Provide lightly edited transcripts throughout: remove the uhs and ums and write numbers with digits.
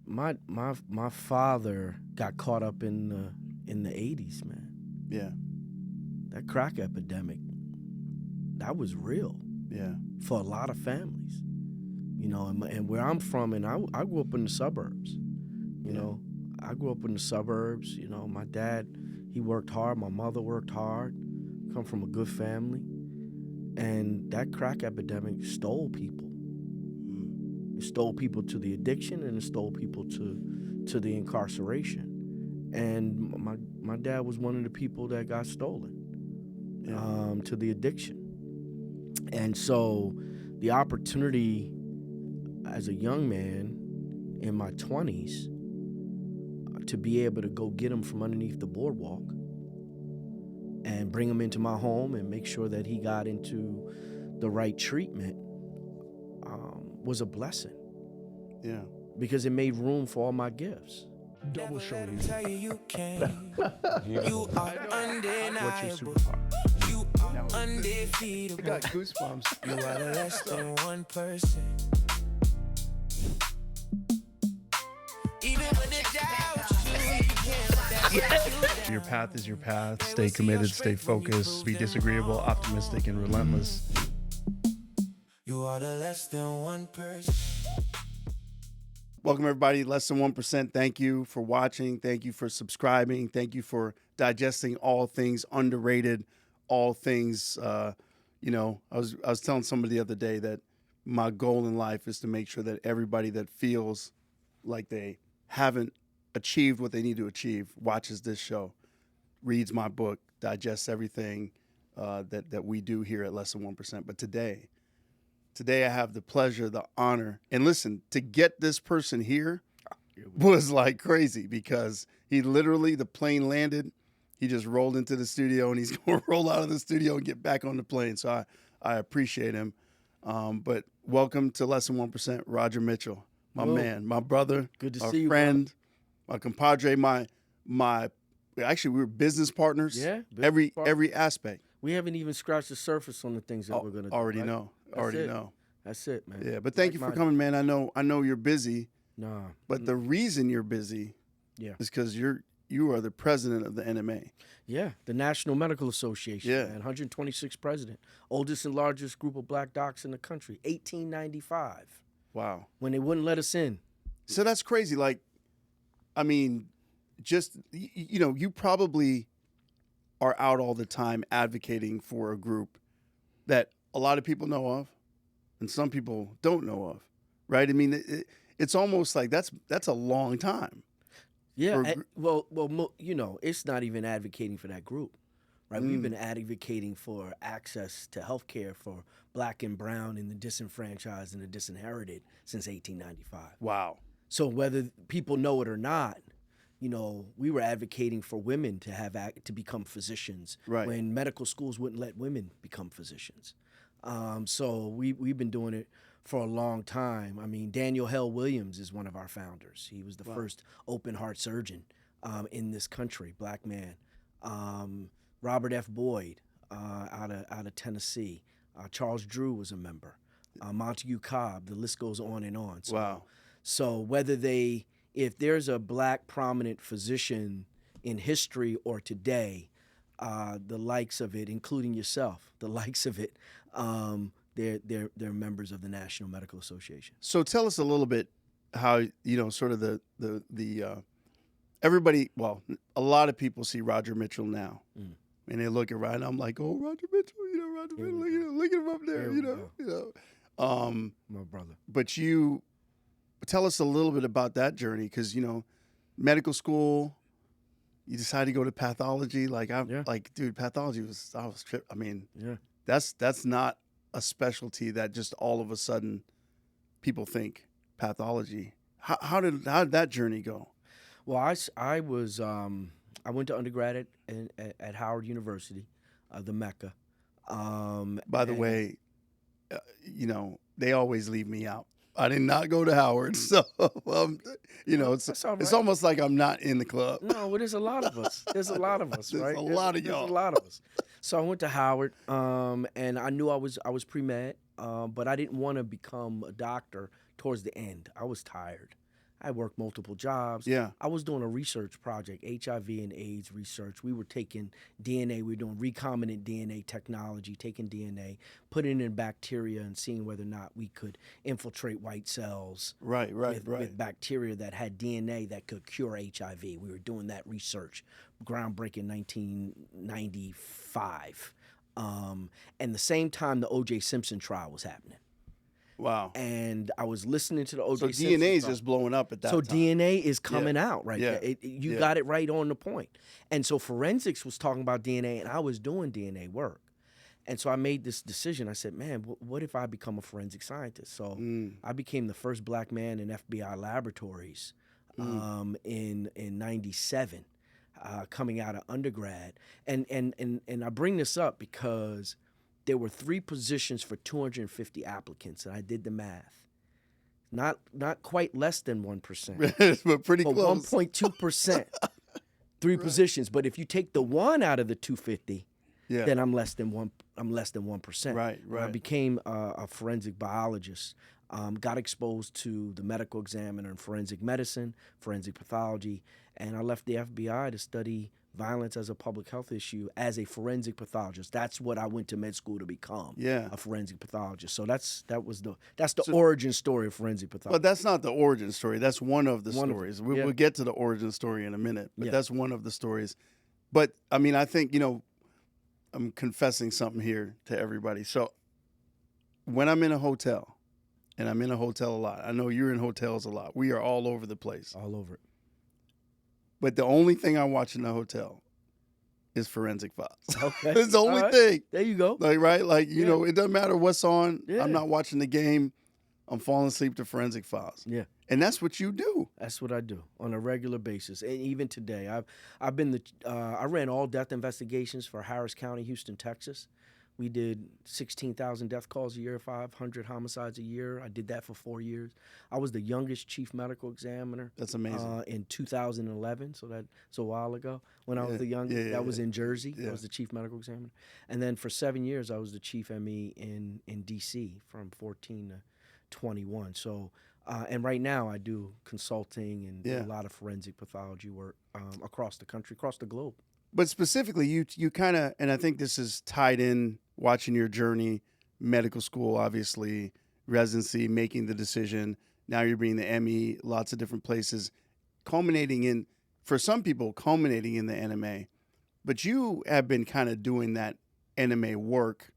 my father got caught up in the 80s, man. Yeah. That crack epidemic, that was real. Yeah. For a lot of families, and where I'm from, and I grew up in the suburbs. I grew up in the suburbs. My dad, he worked hard. My mother worked hard. Come from a good family, and that crack epidemic stole people. It stole people to the addiction, and it stole people to the incarceration. And my dad was one of the people that got stolen to the addiction. And so the opportunity as a young man in my 20s to be able to go get him from underneath the boardwalk and bring him into my home and make sure that he got into the right treatment was a blessing. Yeah. Because it made room for all my gifts. Double shoulder. You are undeniable. What's your superpower? You are undefeatable. I got goosebumps. You are the less than 1%. Even when it doubts you can't. Your path is your path. Stay committed, stay focused, be disagreeable, optimistic, and relentless. You are the less than 1%. Welcome, everybody. Less than 1%. Thank you for watching. Thank you for subscribing. Thank you for digesting all things underrated, all things, I was telling somebody the other day that my goal in life is to make sure that everybody that feels like they haven't achieved what they need to achieve watches this show, reads my book, digests everything that we do here at Less than 1%. But today I have the pleasure, the honor, and listen, to get this person here was like crazy because he literally, the plane landed, he just rolled into the studio and he's going to roll out of the studio and get back on the plane. So I appreciate him. But welcome to Less than 1%, Roger Mitchell, my man, my brother, Good to our see you, friend, my compadre, actually we were business partners. Yeah, every aspect. We haven't even scratched the surface on the things that we're gonna do. Already right? know. That's it, man. Yeah, but thank you for coming, man. I know you're busy. Nah. But the reason you're busy is because you are the president of the NMA. Yeah, the National Medical Association. Yeah. Man, 126th president. Oldest and largest group of black docs in the country. 1895. Wow. When they wouldn't let us in. So that's crazy. Like, I mean, just, you probably are out all the time advocating for a group that a lot of people know of and some people don't know of, right? I mean, it's almost like that's a long time. Yeah, it's not even advocating for that group, right? We've been advocating for access to health care for black and brown and the disenfranchised and the disinherited since 1895. Wow. So whether people know it or not, we were advocating for women to become physicians when medical schools wouldn't let women become physicians. So we've been doing it for a long time. I mean, Daniel Hell Williams is one of our founders. He was the first open heart surgeon in this country, black man. Robert F. Boyd out of Tennessee. Charles Drew was a member. Montague Cobb. The list goes on and on. So, wow. So if there's a black prominent physician in history or today, the likes of it, including yourself, the likes of it, they're members of the National Medical Association. So tell us a little bit how, sort of the everybody, well, a lot of people see Roger Mitchell now. And they look around and I'm like, oh, Roger Mitchell, Roger Mitchell, look at him up there, My brother. But you tell us a little bit about that journey because, medical school, you decided to go to pathology. Dude, pathology that's not a specialty that just all of a sudden people think pathology. How did that journey go? Well, I went to undergrad at Howard University, the Mecca. By the way, they always leave me out. I did not go to Howard, so it's almost like I'm not in the club. No, well, there's a lot of us. There's a lot of us, There's right? a lot of y'all. There's a lot of us. So I went to Howard, and I knew I was pre-med, but I didn't want to become a doctor towards the end. I was tired. I worked multiple jobs. Yeah. I was doing a research project, HIV and AIDS research. We were taking DNA, we were doing recombinant DNA technology, taking DNA, putting it in bacteria and seeing whether or not we could infiltrate white cells Right. with bacteria that had DNA that could cure HIV. We were doing that research, groundbreaking 1995. And the same time the O.J. Simpson trial was happening. Wow. And I was listening to the O.J. So Simpson DNA is trial. just blowing up at that So time. DNA is coming out right Yeah. there. You Yeah. got it right on the point. And so forensics was talking about DNA, and I was doing DNA work. And so I made this decision. I said, man, what if I become a forensic scientist? So I became the first black man in FBI laboratories in 97, coming out of undergrad. And I bring this up because there were 3 positions for 250 applicants, and I did the math. Not quite less than 1%, but pretty but close. 1.2%. 3 positions. But if you take the 1 out of the 250, Yeah. then I'm less than 1%. Right. I became a forensic biologist. Got exposed to the medical examiner in forensic medicine, forensic pathology, and I left the FBI to study violence as a public health issue as a forensic pathologist. That's what I went to med school to become. Yeah. A forensic pathologist. So that's the origin story of forensic pathology. But that's not the origin story. That's one of the One of stories. them, We'll yeah. get to the origin story in a minute, but Yeah. that's one of the stories. But I mean, I think, I'm confessing something here to everybody. So when I'm in a hotel, and I'm in a hotel a lot, I know you're in hotels a lot. We are all over the place. All over it. But the only thing I watch in the hotel is Forensic Files. Okay. It's the only All right. thing. There you go. Like, right? Like, Yeah. it doesn't matter what's on. Yeah. I'm not watching the game. I'm falling asleep to Forensic Files. Yeah. And that's what you do. That's what I do on a regular basis, and even today, I've been I ran all death investigations for Harris County, Houston, Texas. We did 16,000 death calls a year, 500 homicides a year. I did that for 4 years. I was the youngest chief medical examiner. That's amazing. In 2011, so that's a while ago. When I was the youngest, yeah, that was in Jersey. Yeah. I was the chief medical examiner, and then for 7 years, I was the chief ME in DC from 14 to 21. So. And right now, I do consulting and do a lot of forensic pathology work across the country, across the globe. But specifically, you kind of, and I think this is tied in watching your journey, medical school, obviously, residency, making the decision. Now you're being the ME, lots of different places, culminating in, for some people, culminating in the NMA. But you have been kind of doing that NMA work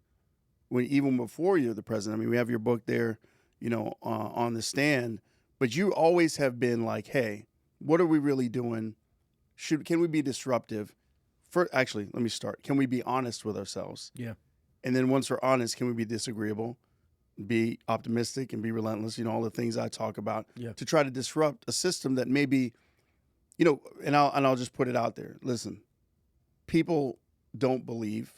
even before you're the president. I mean, we have your book there, on the stand, but you always have been like, hey, what are we really doing? Can we be disruptive? Actually, let me start. Can we be honest with ourselves? Yeah. And then once we're honest, can we be disagreeable, be optimistic, and be relentless? all the things I talk about to try to disrupt a system that maybe, and I'll just put it out there. Listen, some people don't believe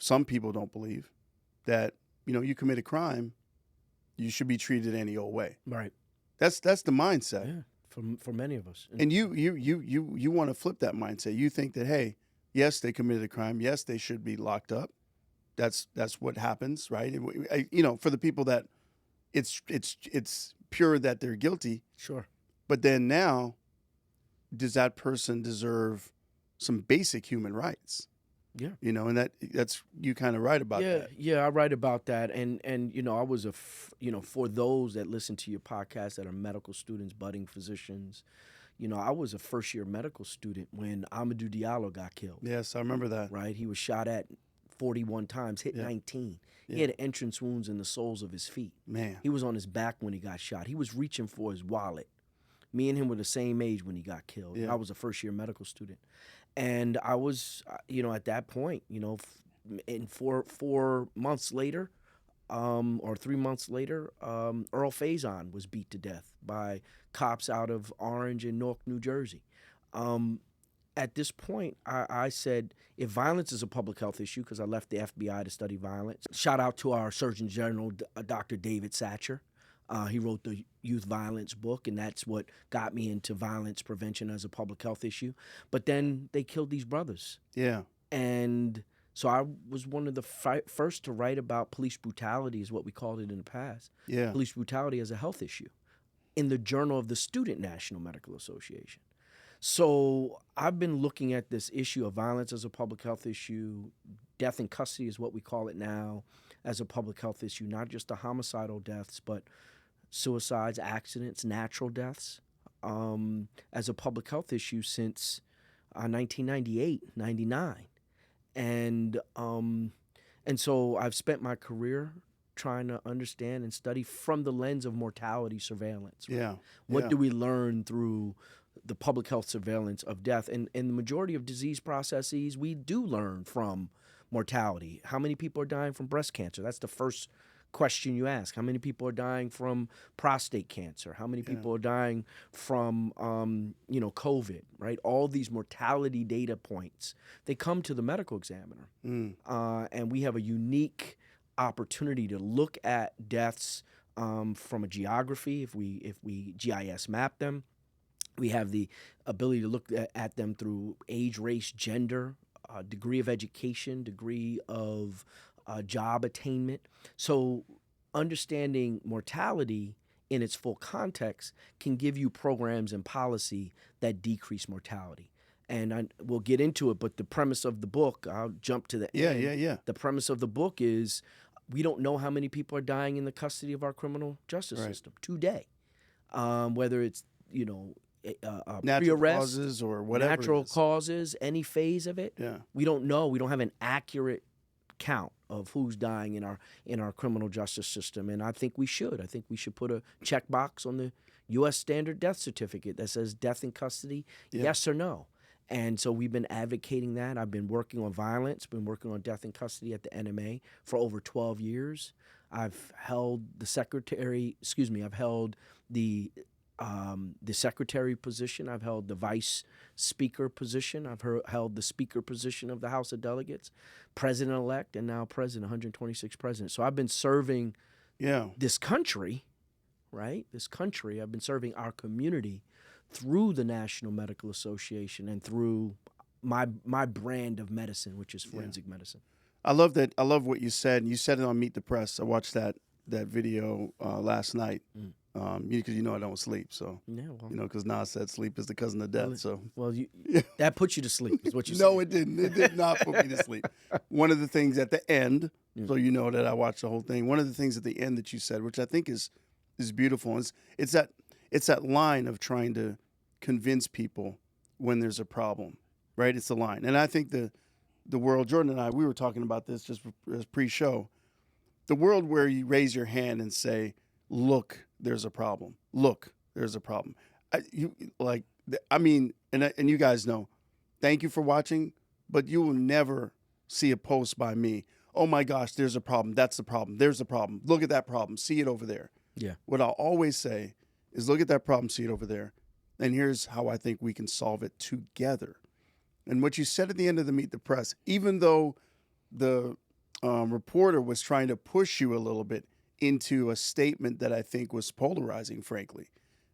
that, you commit a crime, you should be treated any old way. Right. That's the mindset. Yeah. For many of us. And you want to flip that mindset. You think that, hey, yes, they committed a crime. Yes, they should be locked up. That's what happens, right? For the people that it's pure that they're guilty. Sure. But then now, does that person deserve some basic human rights? Yeah. And that's you kind of write about that. Yeah, I write about that, and I was for those that listen to your podcast that are medical students, budding physicians, I was a first-year medical student when Amadou Diallo got killed. Yes, I remember that. Right, he was shot at 41 times, hit 19. He had entrance wounds in the soles of his feet. Man, he was on his back when he got shot. He was reaching for his wallet. Me and him were the same age when he got killed. Yeah. I was a first-year medical student. And I was, at that point, in 4 months later, or 3 months later, Earl Faison was beat to death by cops out of Orange and Newark, New Jersey. At this point, I said, if violence is a public health issue, because I left the FBI to study violence, shout out to our Surgeon General, Dr. David Satcher. He wrote the youth violence book, and that's what got me into violence prevention as a public health issue. But then they killed these brothers. Yeah. And so I was one of the first to write about police brutality, is what we called it in the past. Yeah. Police brutality as a health issue. in the Journal of the Student National Medical Association. So I've been looking at this issue of violence as a public health issue. Death in custody is what we call it now, as a public health issue, not just the homicidal deaths, but suicides, accidents, natural deaths, as a public health issue since 1998, 99. And so I've spent my career trying to understand and study from the lens of mortality surveillance. Right? Yeah. What do we learn through the public health surveillance of death? And in the majority of disease processes, we do learn from mortality. How many people are dying from breast cancer? That's the first question you ask. How many people are dying from prostate cancer? How many people are dying from, COVID, right? All these mortality data points, they come to the medical examiner. And we have a unique opportunity to look at deaths from a geography, if we GIS map them. We have the ability to look at them through age, race, gender, degree of education, degree of job attainment. So understanding mortality in its full context can give you programs and policy that decrease mortality. And we'll get into it, but the premise of the book, I'll jump to the end. Yeah. The premise of the book is we don't know how many people are dying in the custody of our criminal justice system today, whether it's, natural pre-arrest, causes or whatever. natural causes, any phase of it. Yeah. We don't know. We don't have an accurate count of who's dying in our criminal justice system, and I think we should. I think we should put a checkbox on the U.S. standard death certificate that says death in custody, yes or no. And so we've been advocating that. I've been working on violence, been working on death in custody at the NMA for over 12 years. I've held the secretary position. I've held the vice speaker position. I've held the speaker position of the House of Delegates, president-elect, and now president, 126th president. So I've been serving this country, right? This country. I've been serving our community through the National Medical Association and through my brand of medicine, which is forensic medicine. I love that. I love what you said. You said it on Meet the Press. I watched that video last night. Because I don't sleep, so because Nas said sleep is the cousin of death. That put you to sleep, is what you said. No, it didn't. It did not put me to sleep. One of the things at the end, so you know that I watched the whole thing. One of the things at the end that you said, which I think is beautiful, is it's that line of trying to convince people when there's a problem, right? It's the line, and I think the world. Jordan and I, we were talking about this just as pre-show. The world where you raise your hand and say, "Look, there's a problem. Look, there's a problem." And you guys know, thank you for watching, but you will never see a post by me. Oh my gosh, there's a problem. That's the problem. There's a problem. Look at that problem. See it over there. Yeah. What I'll always say is look at that problem, see it over there. And here's how I think we can solve it together. And what you said at the end of the Meet the Press, even though the reporter was trying to push you a little bit into a statement that I think was polarizing, frankly,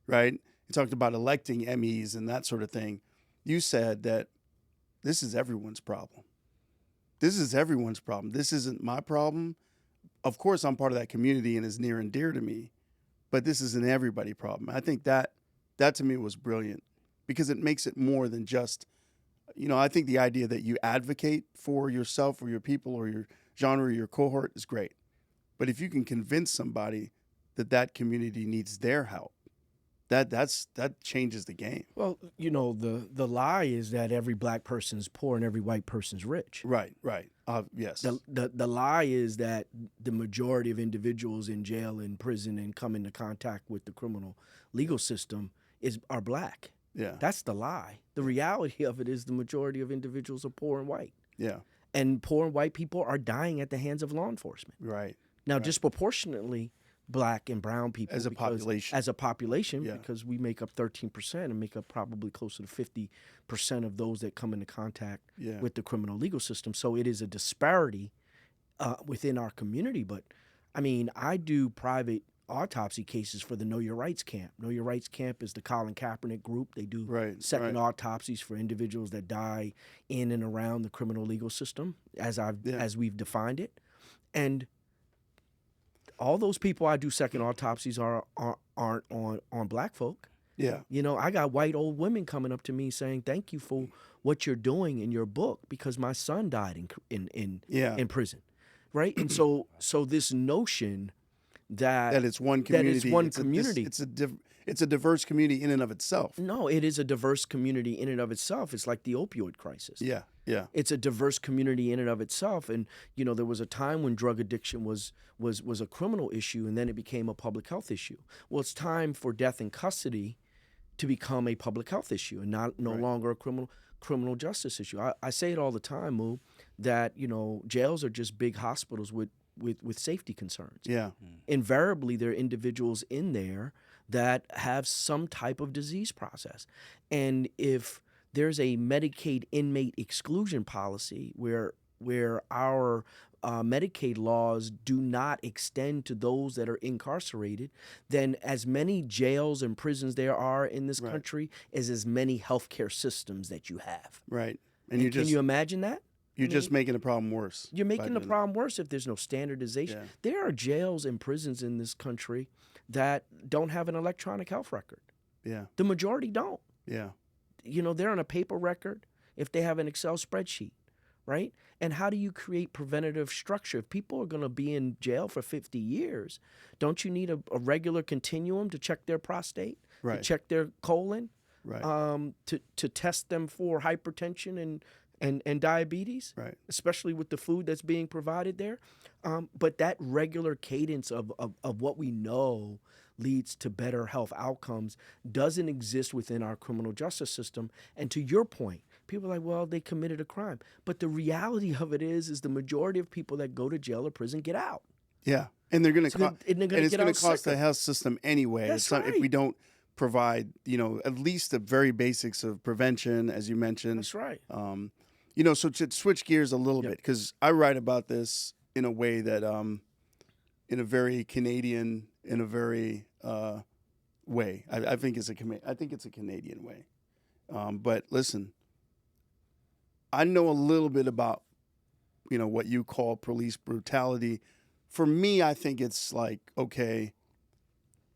right? You talked about electing MEs and that sort of thing. You said that this is everyone's problem. This is everyone's problem. This isn't my problem. Of course, I'm part of that community and is near and dear to me, but this is an everybody problem. I think that to me was brilliant because it makes it more than just, I think the idea that you advocate for yourself or your people or your genre or your cohort is great. But if you can convince somebody that community needs their help, that changes the game. Well, the lie is that every black person's poor and every white person's rich. Right. Yes. The lie is that the majority of individuals in jail and prison and come into contact with the criminal legal system are black. Yeah. That's the lie. The reality of it is the majority of individuals are poor and white. Yeah. And poor and white people are dying at the hands of law enforcement. Right. Now, disproportionately, black and brown people as a population, because we make up 13% and make up probably closer to 50% of those that come into contact with the criminal legal system. So it is a disparity within our community. But I mean, I do private autopsy cases for the Know Your Rights Camp. Know Your Rights Camp is the Colin Kaepernick group. They do second autopsies for individuals that die in and around the criminal legal system as we've defined it. And all those people I do second autopsies aren't on black folk. Yeah. You know, I got white old women coming up to me saying, "Thank you for what you're doing in your book because my son died in prison," right? And so this notion that It's one community. That it's one community. It's a diverse community in and of itself. No, it is a diverse community in and of itself. It's like the opioid crisis. Yeah, yeah. It's a diverse community in and of itself. And you know, there was a time when drug addiction was a criminal issue, and then it became a public health issue. Well, it's time for death in custody to become a public health issue and no longer a criminal justice issue. I say it all the time, Moo, that you know, jails are just big hospitals with safety concerns. Yeah. Invariably, there are individuals in there that have some type of disease process. And if there's a Medicaid inmate exclusion policy where our Medicaid laws do not extend to those that are incarcerated, then as many jails and prisons there are in this country is as many healthcare systems that you have. Right. And can you imagine that? You're just making the problem worse. You're making the problem worse if there's no standardization. Yeah. There are jails and prisons in this country that don't have an electronic health record. Yeah. The majority don't. Yeah. You know, they're on a paper record if they have an Excel spreadsheet, right? And how do you create preventative structure? If people are going to be in jail for 50 years, don't you need a regular continuum to check their prostate, Right. to check their colon, Right. to test them for hypertension and diabetes, Right. especially with the food that's being provided there. But that regular cadence of what we know leads to better health outcomes doesn't exist within our criminal justice system. And to your point, people are like, well, they committed a crime. But the reality of it is the majority of people that go to jail or prison get out. Yeah. And they're going to and it's going to cost the health system anyway. That's If we don't provide, you know, at least the very basics of prevention, as you mentioned. That's right. You know, so to switch gears a little bit, because I write about this in a way that, in a very Canadian, in a very way. I think it's a Canadian way. But listen, I know a little bit about, you know, what you call police brutality. For me, I think it's like, okay,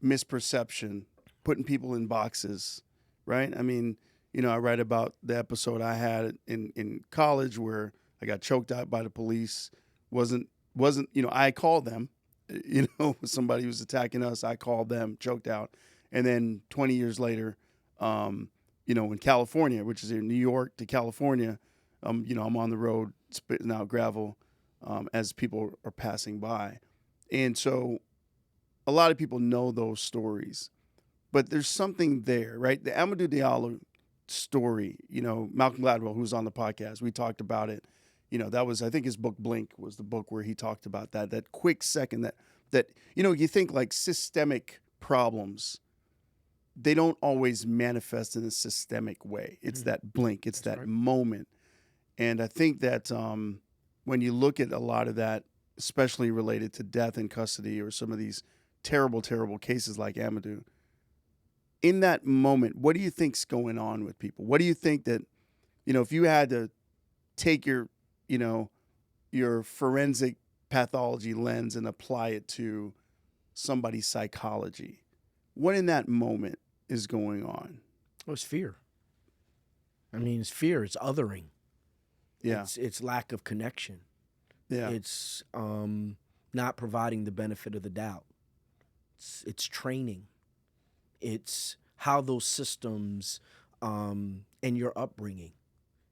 misperception, putting people in boxes, right? I mean, you know, I write about the episode I had in college where I got choked out by the police. Wasn't you know, I called them, you know, somebody was attacking us. I called them, choked out. And then 20 years later, you know, in California, which is in New York to California, you know, I'm on the road spitting out gravel as people are passing by. And so a lot of people know those stories. But there's something there, right? The Amadou Diallo story, you know, Malcolm Gladwell, who was on the podcast, we talked about it. You know, that was, I think his book Blink was the book where he talked about that quick second that, you know, you think like systemic problems, they don't always manifest in a systemic way. It's that blink, it's That's that right. moment. And I think that when you look at a lot of that, especially related to death in custody or some of these terrible, terrible cases like Amadou, in that moment, what do you think's going on with people? What do you think that, you know, if you had to take your, you know, your forensic pathology lens and apply it to somebody's psychology, what in that moment is going on? Well, it's fear. I mean, it's fear. It's othering. Yeah. It's lack of connection. Yeah. It's not providing the benefit of the doubt. It's training. It's how those systems and your upbringing.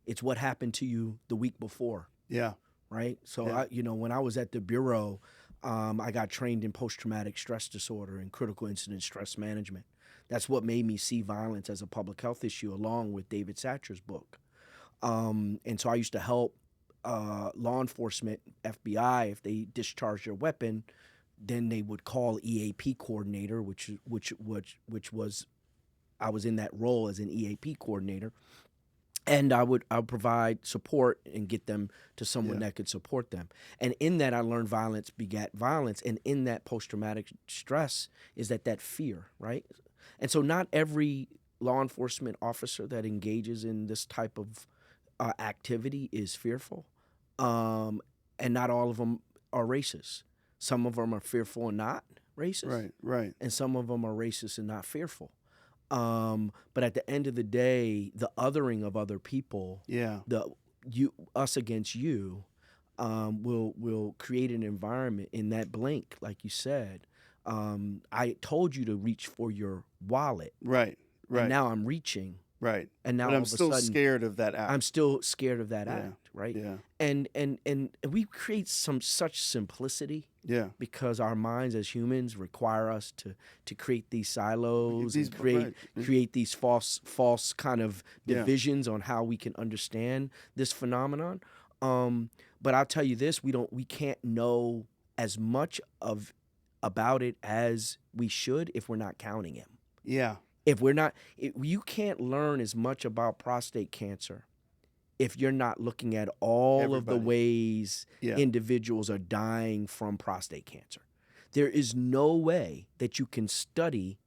It's what happened to you the week before. Yeah. Right? So, Yeah. you know, when I was at the Bureau, I got trained in post-traumatic stress disorder and critical incident stress management. That's what made me see violence as a public health issue, along with David Satcher's book. And so I used to help law enforcement, FBI, if they discharged their weapon, then they would call EAP coordinator, which was, I was in that role as an EAP coordinator. And I would provide support and get them to someone that could support them. And in that, I learned violence begat violence. And in that post-traumatic stress is that fear, right? And so not every law enforcement officer that engages in this type of activity is fearful. And not all of them are racist. Some of them are fearful and not racist. Right. And some of them are racist and not fearful. But at the end of the day, the othering of other people, Yeah. us against you, will create an environment in that blink, like you said. I told you to reach for your wallet. Right. And now I'm reaching. Right. And now but all I'm of a still sudden, scared of that act. I'm still scared of that act, right? Yeah. And we create such simplicity. Yeah. Because our minds as humans require us to create these silos These- and create right. create these false kind of divisions on how we can understand this phenomenon. But I'll tell you this: we can't know as much about it as we should if we're not counting him. Yeah. If we're not, you can't learn as much about prostate cancer if you're not looking at all of the Everybody. ways individuals are dying from prostate cancer. There is no way that you can study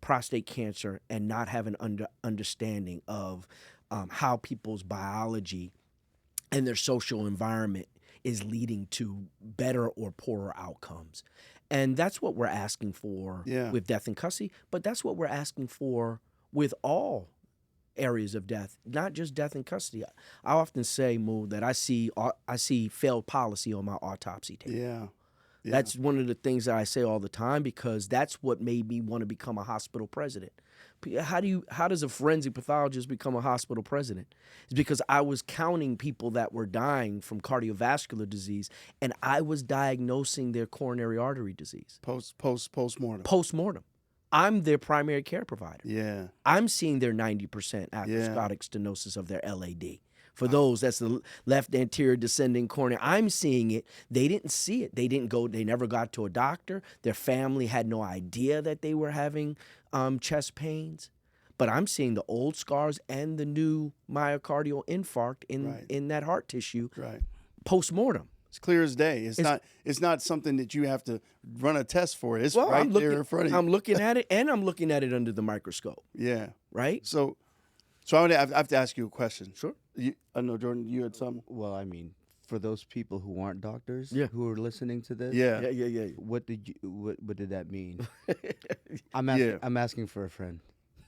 prostate cancer and not have an understanding of how people's biology and their social environment is leading to better or poorer outcomes. And that's what we're asking for with death in custody, but that's what we're asking for with all areas of death, not just death in custody. I often say, Moo, that I see failed policy on my autopsy table. Yeah. That's one of the things that I say all the time because that's what made me want to become a hospital president. How does a forensic pathologist become a hospital president? It's because I was counting people that were dying from cardiovascular disease, and I was diagnosing their coronary artery disease. Post-mortem. Post-mortem. I'm their primary care provider. Yeah. I'm seeing their 90% atherosclerotic stenosis of their LAD. For those, that's the left anterior descending coronary. I'm seeing it. They didn't see it. They never got to a doctor. Their family had no idea that they were having chest pains. But I'm seeing the old scars and the new myocardial infarct in that heart tissue post-mortem. It's clear as day. It's not something that you have to run a test for. It's right there in front of you. I'm looking at it, and I'm looking at it under the microscope. Yeah. Right? So I have to ask you a question. Sure. I know, Jordan, you had something? Well, I mean, for those people who aren't doctors who are listening to this, Yeah. what did that mean? I'm asking for a friend.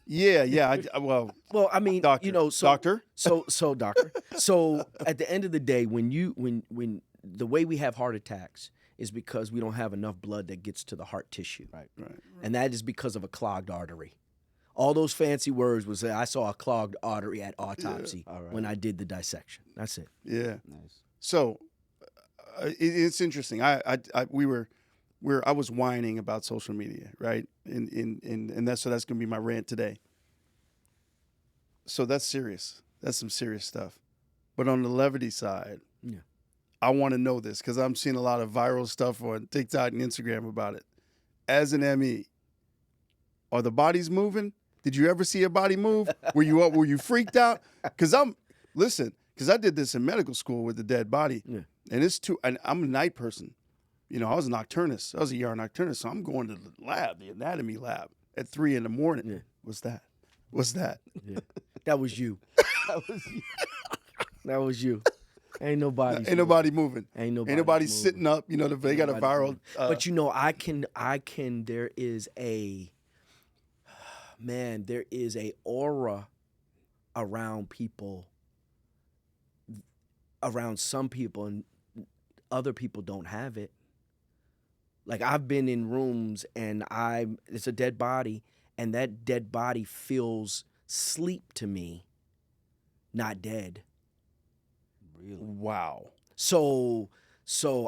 Yeah. Well, I mean, doctor. Doctor. So doctor. So at the end of the day, when the way we have heart attacks is because we don't have enough blood that gets to the heart tissue. Right. And that is because of a clogged artery. All those fancy words was I saw a clogged artery at autopsy when I did the dissection. That's it. Yeah. Nice. So it's interesting. I was whining about social media, right? And that's going to be my rant today. So that's serious. That's some serious stuff. But on the levity side, I want to know this because I'm seeing a lot of viral stuff on TikTok and Instagram about it. As an ME, are the bodies moving? Did you ever see a body move? Were you freaked out? Because I did this in medical school with the dead body, and I'm a night person. You know, I was a nocturnist. I was a ER nocturnist, so I'm going to the lab, the anatomy lab, at 3 a.m. Yeah. What's that? Yeah. That was you. That was you. Ain't nobody moving. Ain't nobody moving. Sitting up. You know, they got a viral. But you know, I can. There is a aura around people, around some people, and other people don't have it. Like I've been in rooms and it's a dead body, and that dead body feels sleep to me, not dead. Really? Wow. So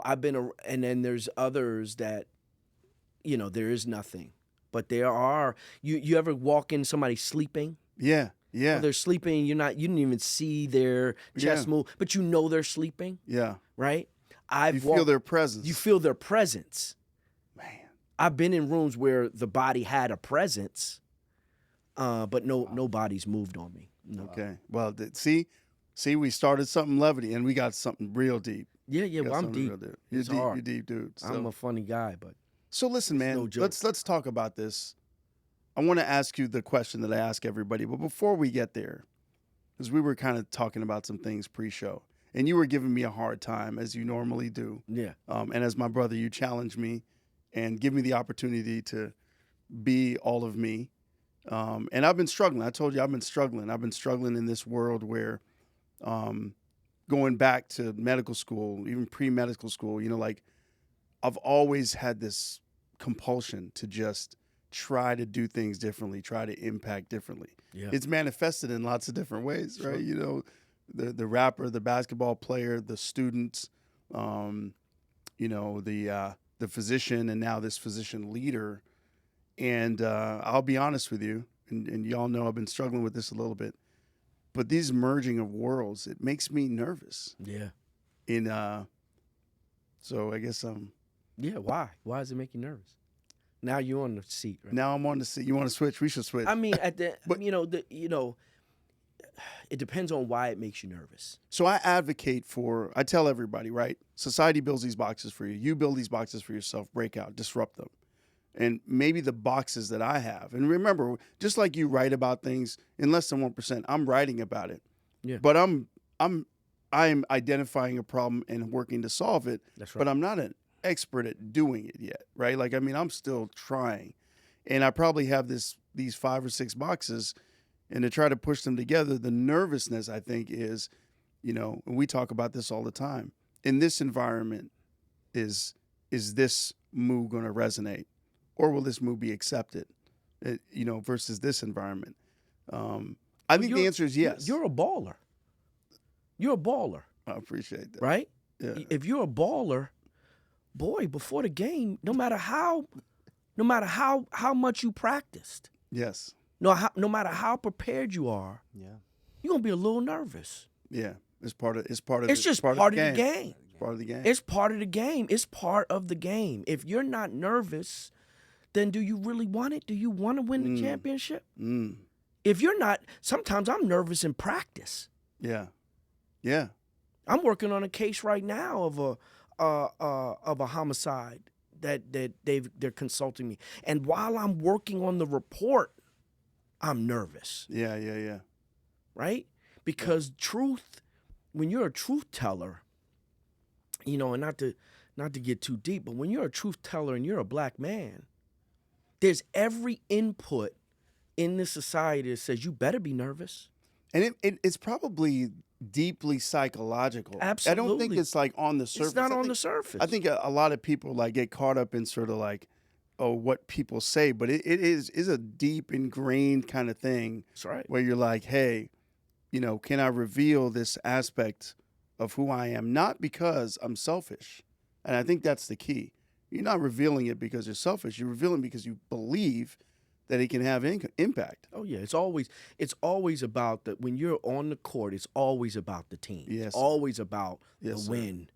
I've been, and then there's others that, you know, there is nothing, but there are. You ever walk in somebody sleeping? Yeah. Well, they're sleeping. You didn't even see their chest move, but you know they're sleeping. Yeah. Right. Feel their presence. You feel their presence. Man. I've been in rooms where the body had a presence, but no body's moved on me. No. Okay. Well, see, we started something levity and we got something real deep. Yeah. Well, I'm deep. You're deep, dude. So. I'm a funny guy, but so listen, man. no joke. Let's talk about this. I want to ask you the question that I ask everybody, but before we get there, because we were kind of talking about some things pre-show, And you were giving me a hard time, as you normally do. Yeah. And as my brother, you challenged me and give me the opportunity to be all of me. And I've been struggling. I told you I've been struggling. I've been struggling in this world where going back to medical school, even pre-medical school, you know, like I've always had this compulsion to just try to do things differently, try to impact differently. Yeah. It's manifested in lots of different ways, Sure. right? You know, the rapper, the basketball player, the students, you know, the physician, and now this physician leader. And I'll be honest with you, and y'all know I've been struggling with this a little bit, but these merging of worlds, it makes me nervous. Yeah. So I guess Yeah. Why? Why does it make you nervous? Now you're on the seat, right? now I'm on the seat. You want to switch? We should switch. I mean, at the But- it depends on why it makes you nervous. So I advocate for, I tell everybody, right? Society builds these boxes for you. You build these boxes for yourself, break out, disrupt them. And maybe the boxes that I have. And remember, just like you write about things in less than 1%, I'm writing about it. Yeah. But I am identifying a problem and working to solve it. That's right. But I'm not an expert at doing it yet, right? Like, I mean, I'm still trying. And I probably have these 5 or 6 boxes, and to try to push them together, the nervousness, I think, is, you know, and we talk about this all the time. In this environment, is this move going to resonate? Or will this move be accepted, you know, versus this environment? I think the answer is yes. You're a baller. You're a baller, I appreciate that. right? Yeah. If you're a baller, boy, before the game, no matter how much you practiced, Yes. no matter how prepared you are, Yeah. you're gonna be a little nervous. Yeah. It's part of It's just part of the game. It's part of the game. It's part of the game. It's part of the game. If you're not nervous, then do you really want it? Do you want to win the championship? If you're not, sometimes I'm nervous in practice. Yeah. Yeah. I'm working on a case right now of a homicide that they're consulting me, and while I'm working on the report, I'm nervous, Yeah. Yeah. Yeah. right? Because truth, when you're a truth teller, you know, and not to get too deep, but when you're a truth teller and you're a black man, there's every input in this society that says you better be nervous. And it's probably deeply psychological. I don't think Absolutely. it's like on the surface. It's not I on think- the surface. I think a lot of people like get caught up in sort of like, oh, what people say, but it is a deep ingrained kind of thing That's right. where you're like, hey, you know, can I reveal this aspect of who I am? Not because I'm selfish. And I think that's the key. You're not revealing it because you're selfish. You're revealing because you believe that it can have impact. Oh yeah, it's always about that. When you're on the court, it's always about the team. Yes, It's sir. always about Yes, the sir. win.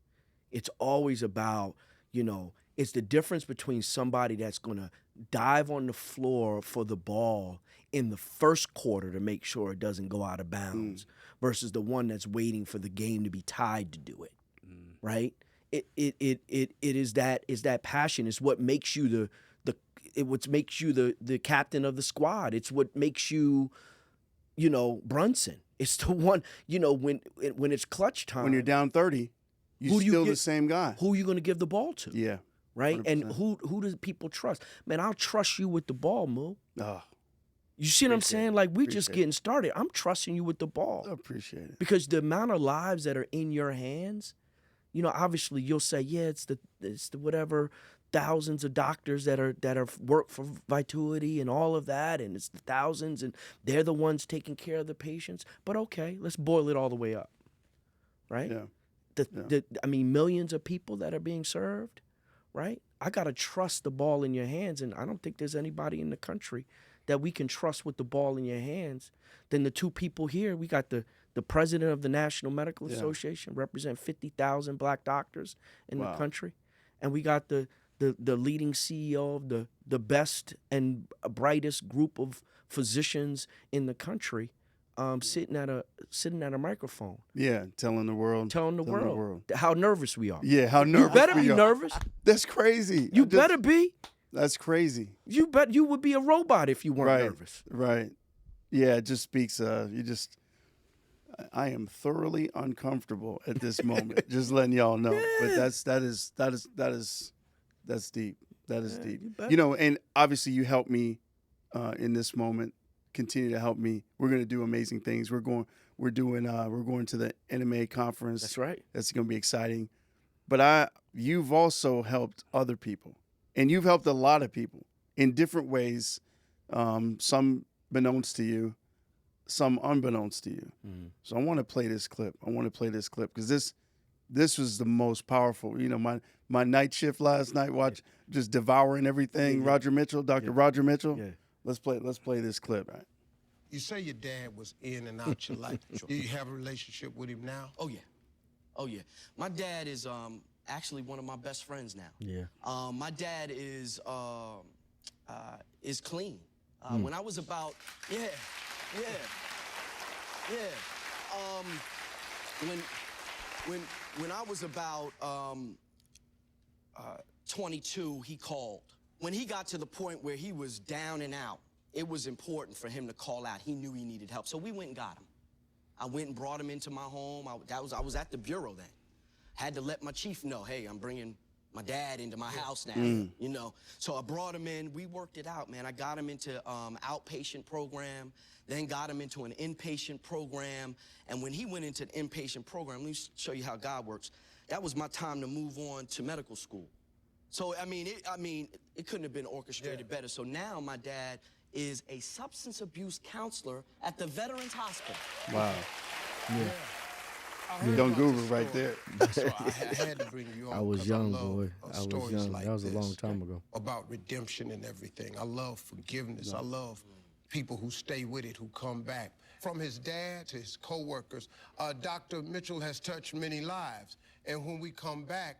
It's always about, you know, it's the difference between somebody that's gonna dive on the floor for the ball in the first quarter to make sure it doesn't go out of bounds versus the one that's waiting for the game to be tied to do it. Right? It is that passion. It's what makes you what makes you the captain of the squad. It's what makes you, you know, Brunson. It's the one, you know, when it's clutch time. When you're down 30, you're Who do you still the get- same guy. who are you going to give the ball to? Yeah. Right? And 100%. who does people trust? Man, I'll trust you with the ball, Moo. Oh, You see what I'm Appreciate saying? it. Like, we just Appreciate it. getting started. I'm trusting you with the ball. I appreciate it. Because the amount of lives that are in your hands, you know, obviously you'll say, yeah, it's the whatever thousands of doctors that are work for Vitality and all of that, and it's the thousands, and they're the ones taking care of the patients. But okay, let's boil it all the way up, right? Yeah. I mean, millions of people that are being served, right? I gotta trust the ball in your hands, and I don't think there's anybody in the country that we can trust with the ball in your hands than the two people here. We got the president of the National Medical Yeah. Association, represent 50,000 black doctors in Wow. the country, and we got the leading CEO of the best and brightest group of physicians in the country, sitting at a microphone, Yeah. Telling the world. telling the Telling the world, world. how nervous we are. Yeah. How You nervous better we be are. nervous. That's crazy. You better be. That's crazy. You would be a robot if you weren't Right. nervous. Right. Yeah. It just speaks. I am thoroughly uncomfortable at this moment. Just letting y'all know. But that's deep. That is deep. You know, and obviously you helped me in this moment. Continue to help me. We're gonna do amazing things. We're going to the NMA conference. That's right. That's gonna be exciting. But you've also helped other people, and you've helped a lot of people in different ways. Some beknownst to you, some unbeknownst to you. So I want to play this clip. Because this was the most powerful. You know, my night shift last night, just devouring everything. Roger Mitchell, Dr. Roger Mitchell. Yeah. Let's play this clip. Right. You say your dad was in and out your life. Do you have a relationship with him now? Oh yeah. My dad is actually one of my best friends now. Yeah. My dad is clean. When I was about when I was about 22, he called. When he got to the point where he was down and out, it was important for him to call out. He knew he needed help, so we went and got him. I went and brought him into my home. I was at the bureau then. Had to let my chief know, hey, I'm bringing my dad into my house now, you know. So I brought him in. We worked it out, man. I got him into outpatient program, then got him into an inpatient program. And when he went into the inpatient program, let me show you how God works. That was my time to move on to medical school. So, I mean, it couldn't have been orchestrated better. So now my dad is a substance abuse counselor at the Veterans Hospital. Wow. Yeah. Don't Google right there. So I had to bring you on. I was 'cause young, love, boy. I was stories young. like That was a long this, time ago. About redemption and everything. I love forgiveness. I love people who stay with it, who come back. From his dad to his co-workers, Dr. Mitchell has touched many lives. And when we come back,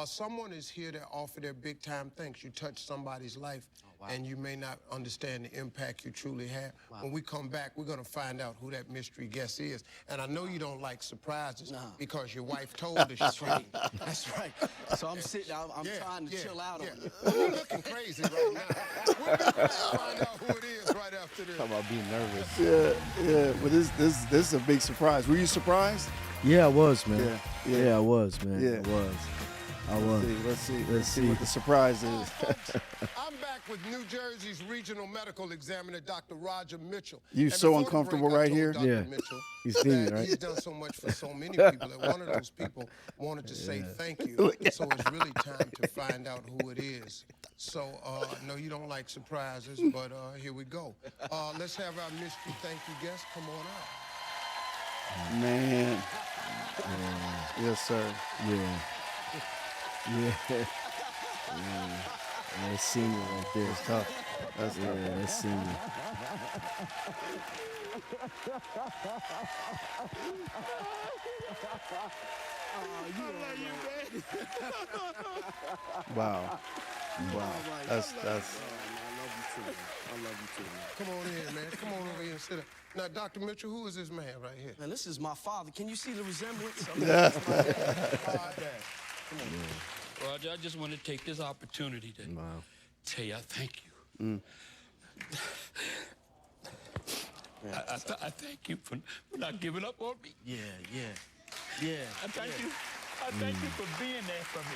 someone is here to offer their big time thanks. You touch somebody's life, and you may not understand the impact you truly have. When we come back, we're going to find out who that mystery guest is. And I know you don't like surprises because your wife told us. That's right. That's right. So I'm sitting out. I'm trying to chill out on it. Well, you're looking crazy right now. We'll be back to find out who it is right after this. Talk about being nervous. Yeah. But this is a big surprise. Were you surprised? Yeah, I was, man. Yeah. I was, man. Yeah. I was. Let's see what the surprise is. Folks, I'm back with New Jersey's Regional Medical Examiner, Dr. Roger Mitchell. You And so before the uncomfortable break, I right told here? Dr. Yeah. Mitchell You see me, that right? He's done so much for so many people that one of those people wanted to say thank you. So it's really time to find out who it is. So, no, you don't like surprises, but here we go. Let's have our mystery thank you guest come on out. Man. Yes, sir. Yeah. That's senior right there. It's tough. That's senior. Wow. That's I love you too, man. Come on in, man. Come on over here and sit down. Now, Dr. Mitchell, who is this man right here? Man, this is my father. Can you see the resemblance? Roger, I just want to take this opportunity to tell you I thank you. I thank you for not giving up on me. Yeah. I thank you. I thank you for being there for me.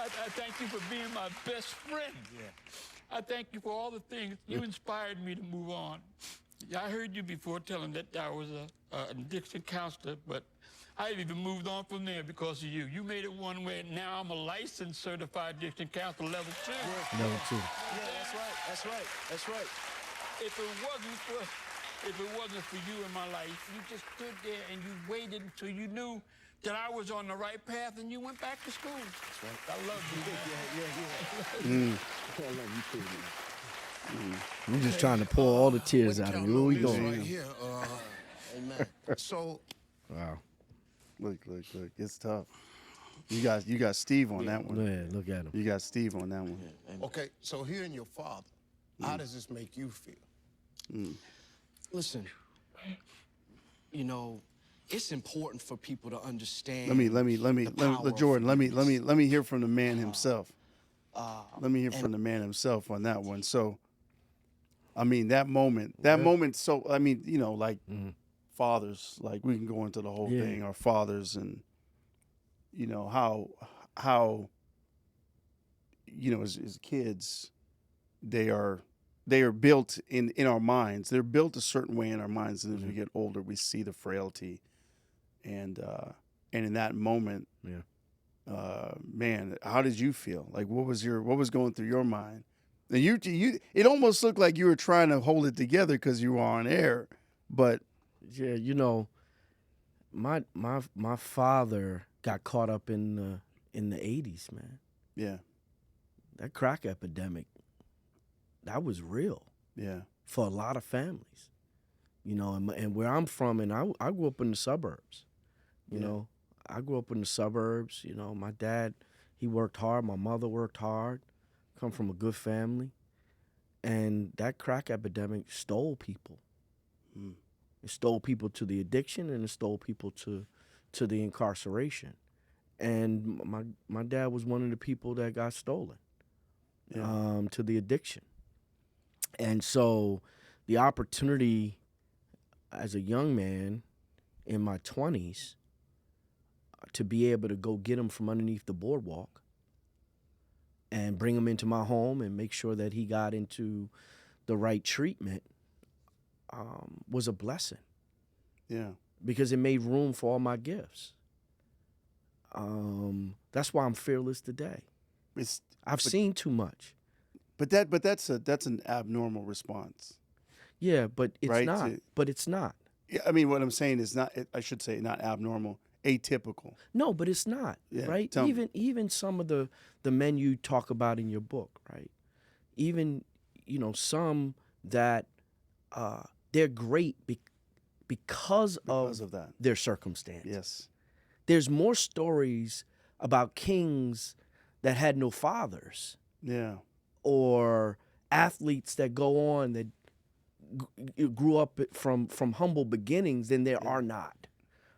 I thank you for being my best friend. I thank you for all the things you inspired me to move on. I heard you before telling that I was an addiction counselor, but I've even moved on from there because of you. You made it one way, and now I'm a licensed certified addiction counselor level 2. Level 2. Yeah, that's right. If it wasn't for you in my life, you just stood there and you waited until you knew that I was on the right path, and you went back to school. That's right. I love you. I love you too, man. I'm just trying to pour all the tears out of you. What we doing? Right here. Amen. So, Wow. Look. It's tough. You got Steve on that one. Man, look at him. You got Steve on that one. okay, so hearing your father, how does this make you feel? Listen, you know, it's important for people to understand. Jordan. Let me hear from the man himself. Let me hear from the man himself on that one. So, I mean, that moment. So, I mean, you know, like fathers. Like we can go into the whole Yeah. thing. Our fathers, and you know how you know as kids they are built in our minds. They're built a certain way in our minds, and as we get older, we see the frailty, and in that moment, man, how did you feel? Like what was going through your mind? And you it almost looked like you were trying to hold it together because you were on air, but Yeah, you know, my father got caught up in the 80s, man. yeah, That crack epidemic, that was real yeah, for a lot of families. You know, and where I'm from, and I grew up in the suburbs. You know, I grew up in the suburbs. You know, my dad, he worked hard. My mother worked hard. Come from a good family. And that crack epidemic stole people. It stole people to the addiction, and it stole people to the incarceration. And my dad was one of the people that got stolen to the addiction. And so the opportunity as a young man in my 20s to be able to go get him from underneath the boardwalk and bring him into my home and make sure that he got into the right treatment was a blessing. yeah. Because it made room for all my gifts. That's why I'm fearless today. I've seen too much. But that's an abnormal response. Yeah, but it's Right, not. to- But it's not. Yeah, I mean, what I'm saying is not. I should say not abnormal, atypical. No, but it's not. Yeah, Right? tell me. Even some of the men you talk about in your book, right? Even some that they're great because Of that. their circumstance. Yes. There's more stories about kings that had no fathers, Yeah. or athletes that go on that grew up from humble beginnings than there are not,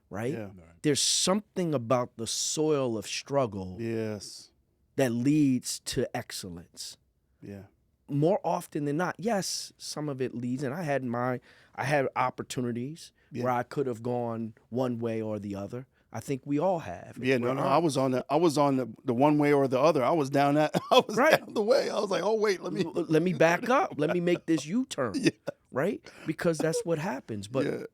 right? Yeah. There's something about the soil of struggle Yes. that leads to excellence. Yeah. More often than not, yes, some of it leads, and I had opportunities where I could have gone one way or the other. I think we all have. Yeah. No. I was on the one way or the other. I was down down the way. I was like, oh wait, let me back up. Let me make this U-turn. Right? Because that's what happens. But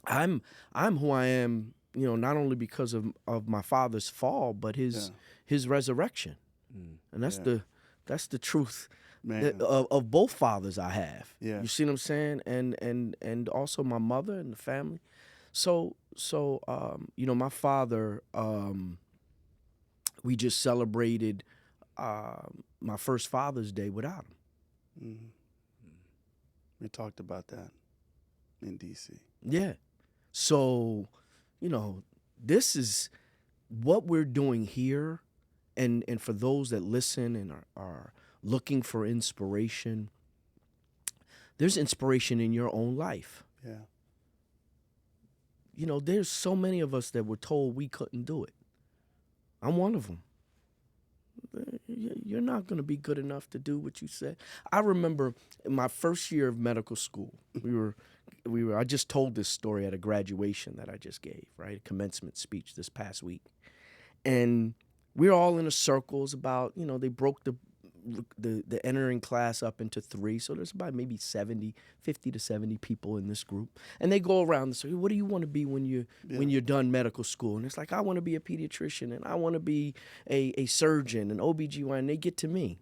I'm who I am, not only because of my father's fall, but his resurrection. And that's the truth of both fathers I have. Yeah. You see what I'm saying? And also my mother and the family. So my father, we just celebrated my first Father's Day without him. Mm-hmm. We talked about that in D.C. Yeah. So, this is what we're doing here. And for those that listen and are looking for inspiration, there's inspiration in your own life. Yeah. There's so many of us that were told we couldn't do it. I'm one of them. You're not going to be good enough to do what you said. I remember in my first year of medical school, I just told this story at a graduation that I just gave, right? A commencement speech this past week. And we were all in a circle. It's about, they broke the entering class up into 3. So there's about maybe 50 to 70 people in this group. And they go around and say, what do you want to be when you're done medical school? And it's like, I want to be a pediatrician, and I want to be a surgeon, an OBGYN. And they get to me.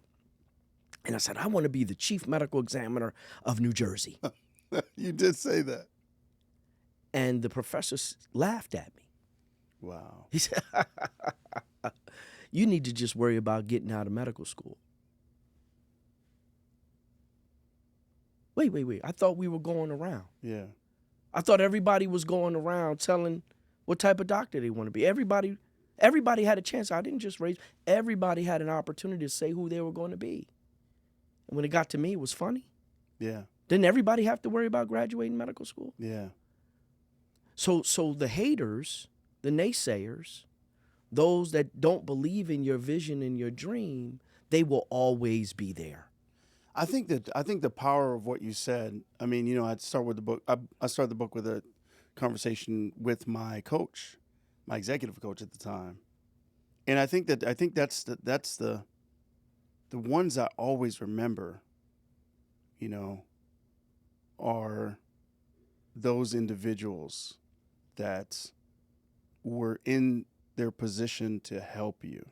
And I said, I want to be the chief medical examiner of New Jersey. You did say that. And the professor laughed at me. Wow. He said, you need to just worry about getting out of medical school. Wait. I thought we were going around. Yeah. I thought everybody was going around telling what type of doctor they want to be. Everybody had a chance. I didn't just raise. Everybody had an opportunity to say who they were going to be. And when it got to me, it was funny. Yeah. Didn't everybody have to worry about graduating medical school? Yeah. So the haters, the naysayers, those that don't believe in your vision and your dream, they will always be there. I think the power of what you said. I mean, I start with the book. I started the book with conversation with my coach, my executive coach at the time. And I think that's the ones I always remember, you know, are those individuals that were in their position to help you.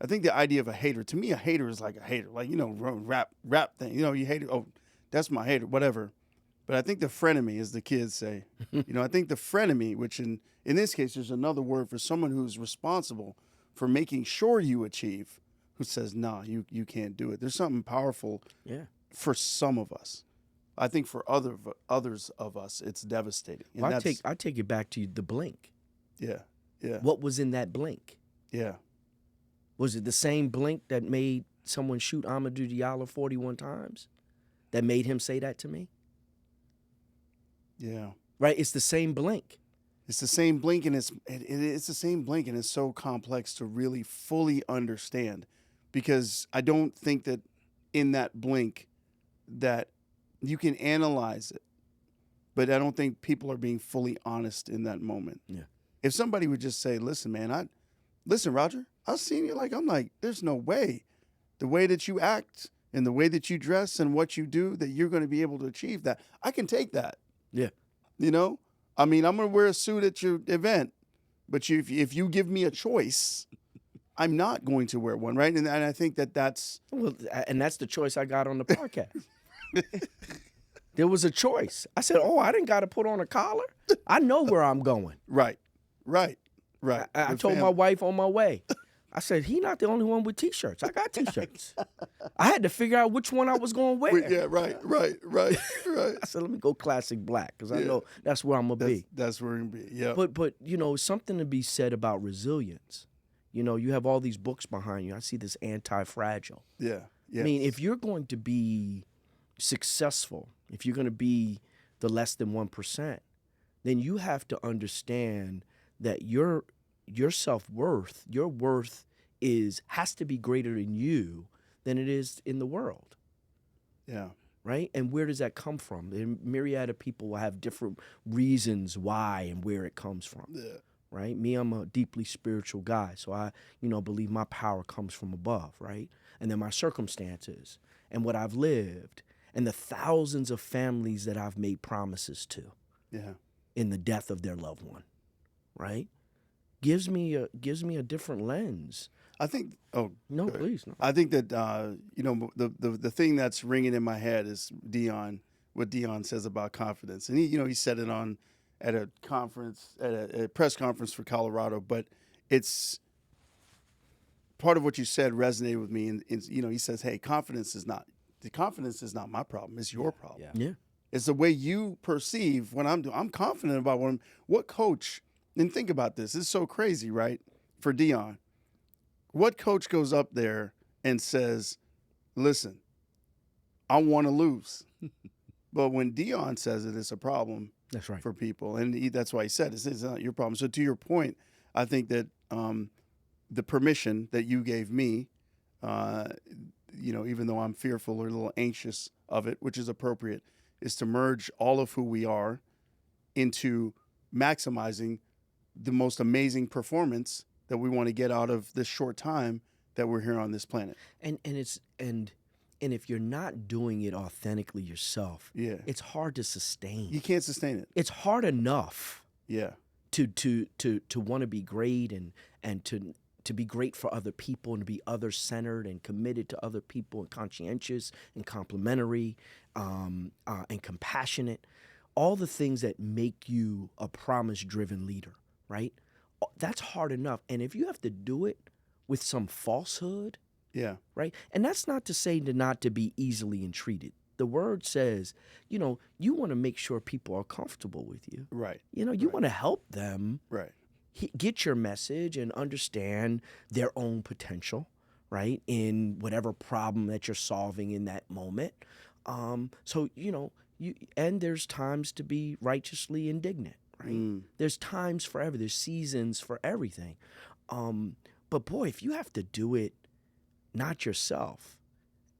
I think the idea of a hater, to me, a hater is like a hater, like, you know, rap thing. You know, you hate it. Oh, that's my hater, whatever. But I think the frenemy, as the kids say, you know, I think the frenemy, which in this case, there's another word for someone who's responsible for making sure you achieve, who says, nah, you can't do it. There's something powerful for some of us. I think for others of us, it's devastating. And Well, I take it back to the blink. Yeah, yeah. What was in that blink? Yeah. Was it the same blink that made someone shoot Amadou Diallo 41 times? That made him say that to me? Yeah. Right? It's the same blink. It's the same blink, and it's the same blink, and it's so complex to really fully understand, because I don't think that in that blink that you can analyze it, but I don't think people are being fully honest in that moment. Yeah. If somebody would just say, listen, man, listen, Roger, I've seen you, I'm like, there's no way. The way that you act and the way that you dress and what you do, that you're going to be able to achieve that. I can take that. Yeah. You know? I mean, I'm going to wear a suit at your event, but if you give me a choice, I'm not going to wear one, right? And I think that's... Well, and that's the choice I got on the podcast. There was a choice. I said, I didn't got to put on a collar. I know where I'm going. Right. I told my wife on my way. I said, he not the only one with T-shirts. I got T-shirts. I had to figure out which one I was going to wear. Yeah, right. I said, let me go classic black, because I know that's where I'm going to be. That's where I'm going to be, yeah. But you know, something to be said about resilience. You know, you have all these books behind you. I see this anti-fragile. Yeah. I mean, if you're going to be successful, if you're going to be the less than 1%, then you have to understand that your self-worth, your worth has to be greater in you than it is in the world. Yeah. Right? And where does that come from? And myriad of people will have different reasons why and where it comes from. Yeah. Right? Me, I'm a deeply spiritual guy, so I, believe my power comes from above, right? And then my circumstances and what I've lived and the thousands of families that I've made promises to. Yeah. In the death of their loved one, right? Gives me a different lens. I think. No, please. No. I think that the thing that's ringing in my head is what Dion says about confidence, and he said it at a conference, at a press conference for Colorado. But it's part of what you said resonated with me, and he says, "Hey, confidence is not my problem. It's your problem. Yeah. It's the way you perceive what I'm doing. I'm confident about what coach." And think about this. It's so crazy, right? For Dion, what coach goes up there and says, listen, I want to lose. But when Dion says it, it's a problem. That's right. For people. And that's why he said it's not your problem. So to your point, I think that the permission that you gave me, even though I'm fearful or a little anxious of it, which is appropriate, is to merge all of who we are into maximizing the most amazing performance that we want to get out of this short time that we're here on this planet. And if you're not doing it authentically yourself, yeah, it's hard to sustain. You can't sustain it. It's hard enough. Yeah. To want to be great and to be great for other people and to be other-centered and committed to other people and conscientious and complimentary and compassionate. All the things that make you a promise-driven leader, right? That's hard enough. And if you have to do it with some falsehood, yeah, right? And that's not to say not to be easily entreated. The word says, you want to make sure people are comfortable with you. Right. You want to help them right. Get your message and understand their own potential, right? In whatever problem that you're solving in that moment. And there's times to be righteously indignant, right? There's times for everything. There's seasons for everything. But boy, if you have to do it not yourself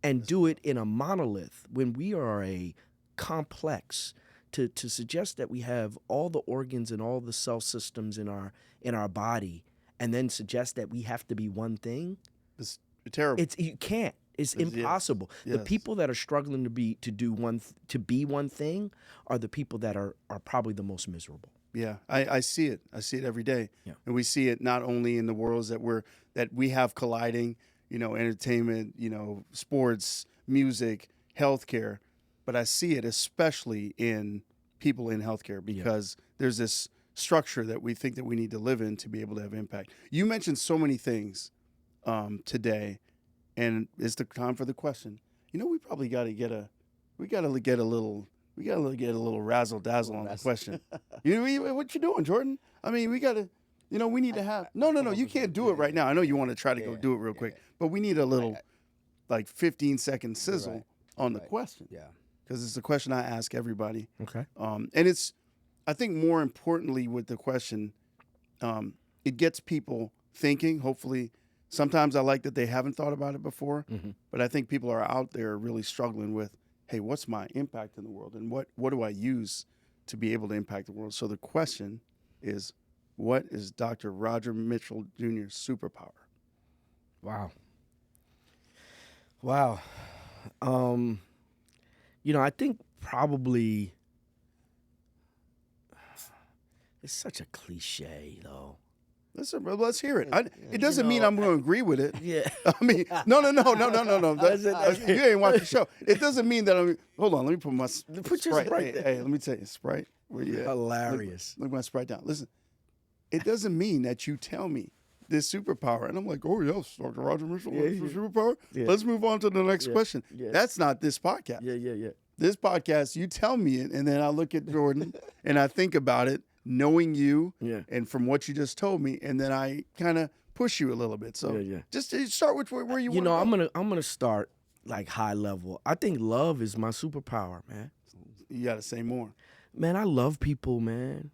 and do it in a monolith when we are a complex, to suggest that we have all the organs and all the cell systems in our body, and then suggest that we have to be one thing, It's terrible. you can't. It's Yes. impossible. The Yes. people that are struggling to be one thing are the people that are probably the most miserable. Yeah, I see it. I see it every day. Yeah. And we see it not only in the worlds that we have colliding, entertainment, sports, music, healthcare, but I see it especially in people in healthcare because there's this structure that we think that we need to live in to be able to have impact. You mentioned so many things today, and it's the time for the question. We probably got to get a little razzle dazzle on the question. What you doing, Jordan? I mean, we got to, we need to have. No, you can't do it right now. I know you want to try to go do it real quick, but we need a little, 15-second sizzle on the question. Yeah. Because it's the question I ask everybody. Okay. And it's, I think more importantly with the question, it gets people thinking. Hopefully, sometimes I like that they haven't thought about it before, but I think people are out there really struggling with, hey, what's my impact in the world, and what do I use to be able to impact the world? So the question is, what is Dr. Roger Mitchell Jr.'s superpower? Wow. I think probably it's such a cliche, though. Let's hear it. It doesn't mean I'm going to agree with it. Yeah. I mean, no. You ain't watched the show. It doesn't mean that hold on, let me put my your Sprite there. Hey, let me tell you, Sprite. Where you at? Hilarious. Look my Sprite down. Listen, it doesn't mean that you tell me this superpower, and I'm like, oh yes, Dr. Roger Mitchell, superpower. Yeah. Let's move on to the next question. Yeah. That's not this podcast. Yeah. This podcast, you tell me it, and then I look at Jordan and I think about it, knowing you and from what you just told me, and then I kind of push you a little bit. So just start with where you want. I'm gonna start like high level. I think love is my superpower, man. You got to say more. Man, I love people, man.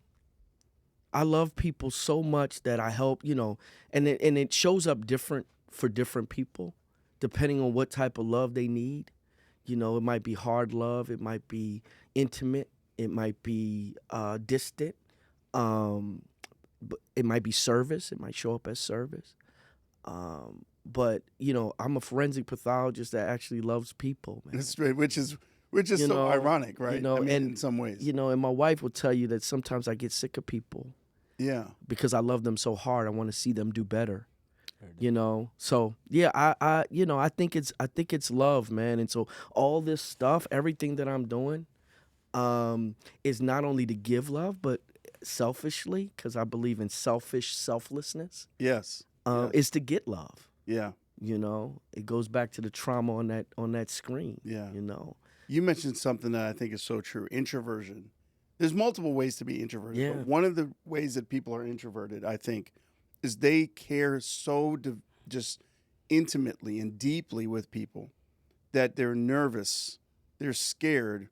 I love people so much that I help, and it shows up different for different people, depending on what type of love they need. It might be hard love, it might be intimate, it might be distant, but it might be service, it might show up as service. But I'm a forensic pathologist that actually loves people, man. That's right, which is so ironic, right? And in some ways, and my wife will tell you that sometimes I get sick of people. Yeah. Because I love them so hard, I want to see them do better. So yeah, I think it's love, man. And so all this stuff, everything that I'm doing, is not only to give love, but selfishly, because I believe in selflessness. Yes. Is to get love. Yeah. It goes back to the trauma on that screen. Yeah. You mentioned something that I think is so true. Introversion. There's multiple ways to be introverted. Yeah. But one of the ways that people are introverted, I think, is they care so just intimately and deeply with people that they're nervous, they're scared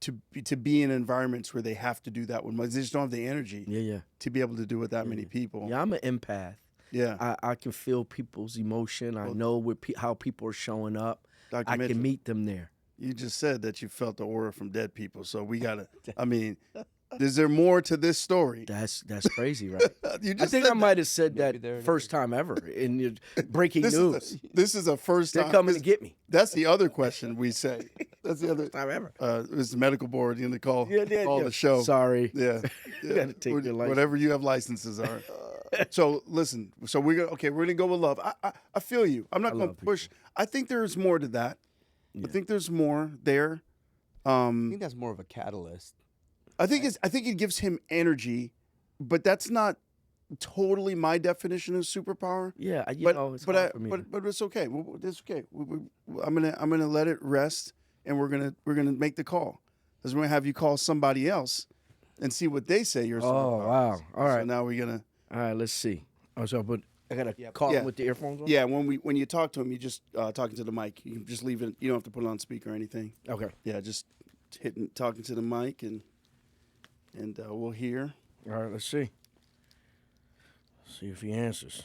to be in environments where they have to do that one. They just don't have the energy to be able to do it with that many people. Yeah, I'm an empath. Yeah. I can feel people's emotion. I know how people are showing up. Dr. I Mitchell, can meet them there. You just said that you felt the aura from dead people, so we gotta. I mean, is there more to this story? That's crazy, right? I think I might have said that first time ever in your breaking news. This is a first time. They're coming to get me. That's the other question we say. That's the other time ever. It was the medical board. You know, call the show. Sorry. Yeah. You got to take your license. Whatever you have licenses are. So listen. So we're gonna go with love. I feel you. I'm not gonna push. I think there's more to that. Yeah. I think there's more there. I think that's more of a catalyst. I think it gives him energy, but that's not totally my definition of superpower. Yeah, it's but for me. But it's okay. It's okay. I'm gonna let it rest, and we're gonna make the call, because we're gonna have you call somebody else, and see what they say. Your superpower. Wow! All right. So now we're gonna. All right. Let's see. But I gotta call him with the earphones on. Yeah. When you talk to him, you just talking to the mic. You can just leave it. You don't have to put it on speaker or anything. Okay. Yeah. Just talking to the mic and we'll hear. All right, let's see. See if he answers.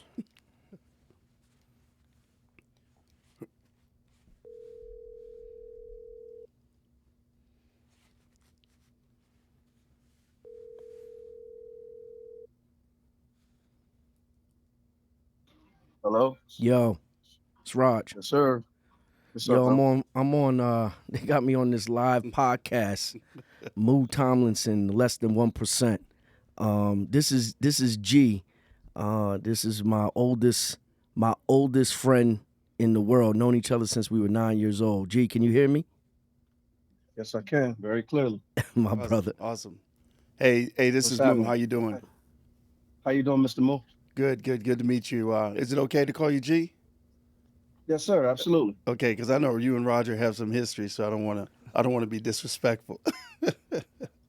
Hello? Yo, it's Raj. Yes, sir. What's Yo, up, bro? I'm on they got me on this live podcast. Moo Tomlinson, less than 1%. This is G. This is my oldest friend in the world. Known each other since we were 9 years old. G, can you hear me? Yes, I can, very clearly. My Awesome, brother. Awesome. Hey, this What's is Moo. happening? How you doing? How you doing, Mr. Moo? Good to meet you. Is it okay to call you G? Yes, sir, absolutely. Okay, because I know you and Roger have some history, so I don't want to be disrespectful.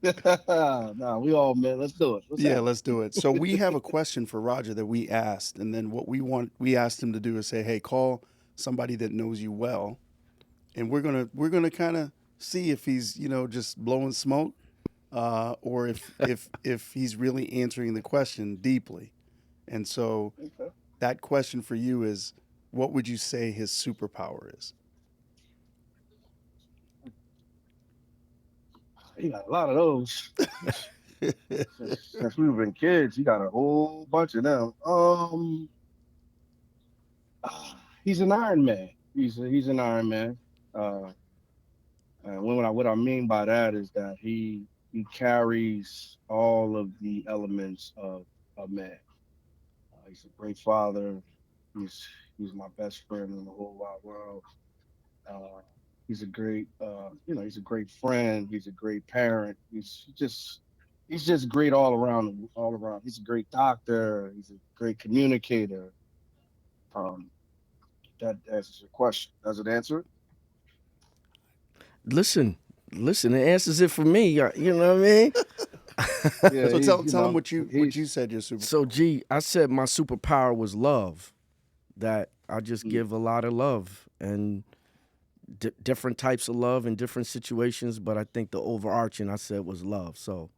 Nah, we all, man. Let's do it. Let's do it. So we have a question for Roger that we asked, and then what we asked him to do is say, hey, call somebody that knows you well, and we're gonna kind of see if he's just blowing smoke, or if he's really answering the question deeply. And so that question for you is, what would you say his superpower is? You got a lot of those. Since we've been kids, you got a whole bunch of them. He's an Iron Man. He's an Iron Man. And what I mean by that is that he carries all of the elements of a man. He's a great father. He's my best friend in the whole wide world. He's a great, he's a great friend. He's a great parent. He's just great all around. All around. He's a great doctor. He's a great communicator. That answers your question. Does it answer it? Listen, it answers it for me. You know what I mean? Yeah, So tell him what you said your superpower. So G, I said my superpower was love. That I just give a lot of love and different types of love in different situations, but I think the overarching I said was love. So,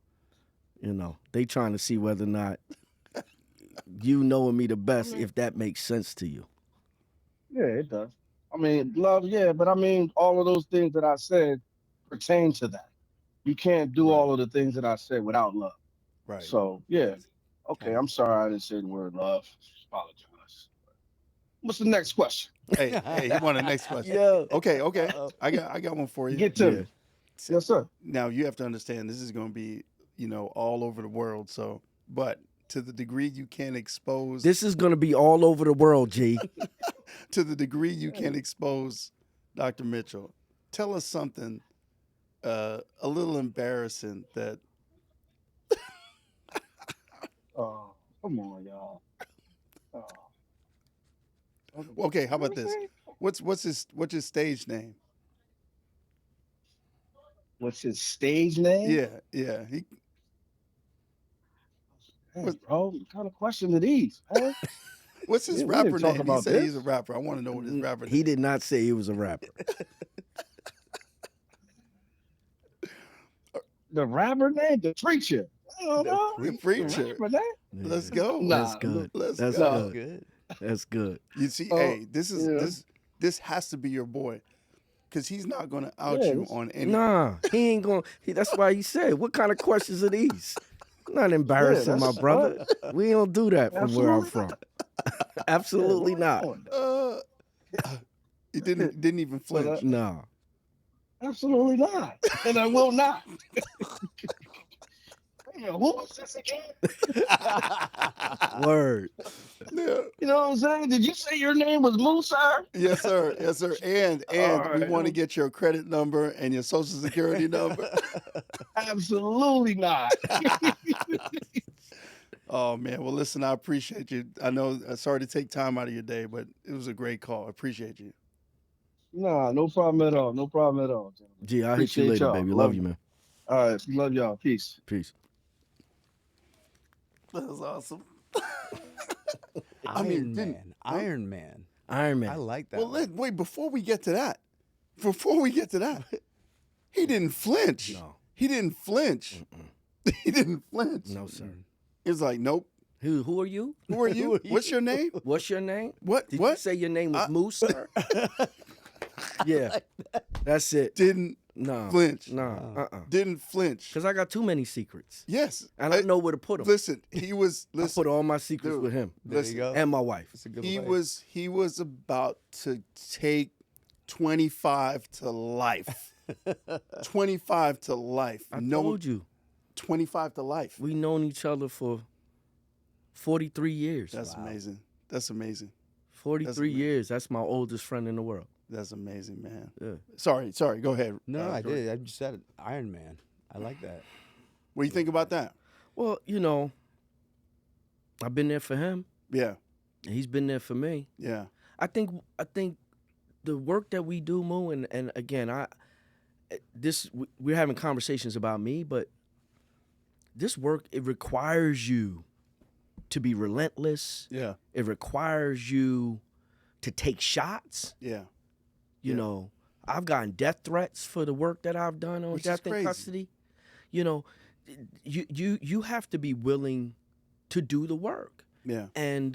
they trying to see whether or not you knowing me the best, if that makes sense to you. Yeah, it does. I mean, love, yeah, but I mean, all of those things that I said pertain to that. You can't do all of the things that I said without love. Right. So, yeah. Okay, I'm sorry I didn't say the word love. Apologize. What's the next question? Hey, he wanted the next question. Yeah. Okay. I got one for you. Get to me. Yes, sir. Now you have to understand this is going to be, all over the world. So, but to the degree you can expose, This is going to be all over the world, G. to the degree you can expose Dr. Mitchell, tell us something a little embarrassing that. Oh, come on, y'all. Oh. Okay, how about this? What's his stage name? What's his stage name? Yeah. Hey, bro, what kind of question are these? Huh? What's his We didn't rapper talk name? He about said this. he's a rapper. I want to know what his rapper name. He did not say he was a rapper. The rapper name? The preacher. I don't know. The preacher. The rapper name? Let's go. That's Nah, good. Let's That's go. good. That's good. You see, Oh, hey, this is yeah. this has to be your boy, because he's not going to out Yeah, you this- on any. Nah, he ain't going. That's why he said, "What kind of questions are these?" I'm not embarrassing my that's brother. We don't do that from where I'm Absolutely from. Absolutely not. He didn't even flinch. No. Absolutely not. And I will not. Who was this again? Word. Yeah. You know what I'm saying? Did you say your name was Musa? Yes, sir. Yes, sir. And All we right. want to get your credit number and your social security number. Absolutely not. Oh man. Well, listen, I appreciate you. I know. Sorry to take time out of your day, but it was a great call. I appreciate you. Nah, no problem at all. No problem at all. Gentlemen. Gee, I'll hit you Appreciate later, y'all. baby. Love you, man. All right. Love y'all. Peace. Peace. That was awesome. Iron Man. Iron Man. I like that. Well, wait. Before we get to that, he didn't flinch. No. He didn't flinch. He didn't flinch. No, sir. He was like, nope. Who are you? Who are you? What's your name? What's your name? What? Did What? you say your name was Moose, sir? Yeah. That's it. Didn't No. flinch. No. Didn't flinch. Because I got too many secrets. Yes. And I know where to put them. Listen, he was. I Listen, put all my secrets dude, with him. There you go. And my wife. That's a good he way. he was about to take 25 to life. 25 to life. I told you. 25 to life. We known each other for 43 years. That's amazing. That's amazing. 43 years. That's my oldest friend in the world. That's amazing, man. Yeah. Sorry. Go ahead. No, I Jordan. did. I just said it. Iron Man. I like that. What do you think about that? Well, I've been there for him. Yeah. And he's been there for me. Yeah. I think the work that we do, Moo, and again, we're having conversations about me, but this work, it requires you to be relentless. Yeah. It requires you to take shots. Yeah. You know, I've gotten death threats for the work that I've done on Which is death in crazy. custody. You know, you have to be willing to do the work. Yeah. And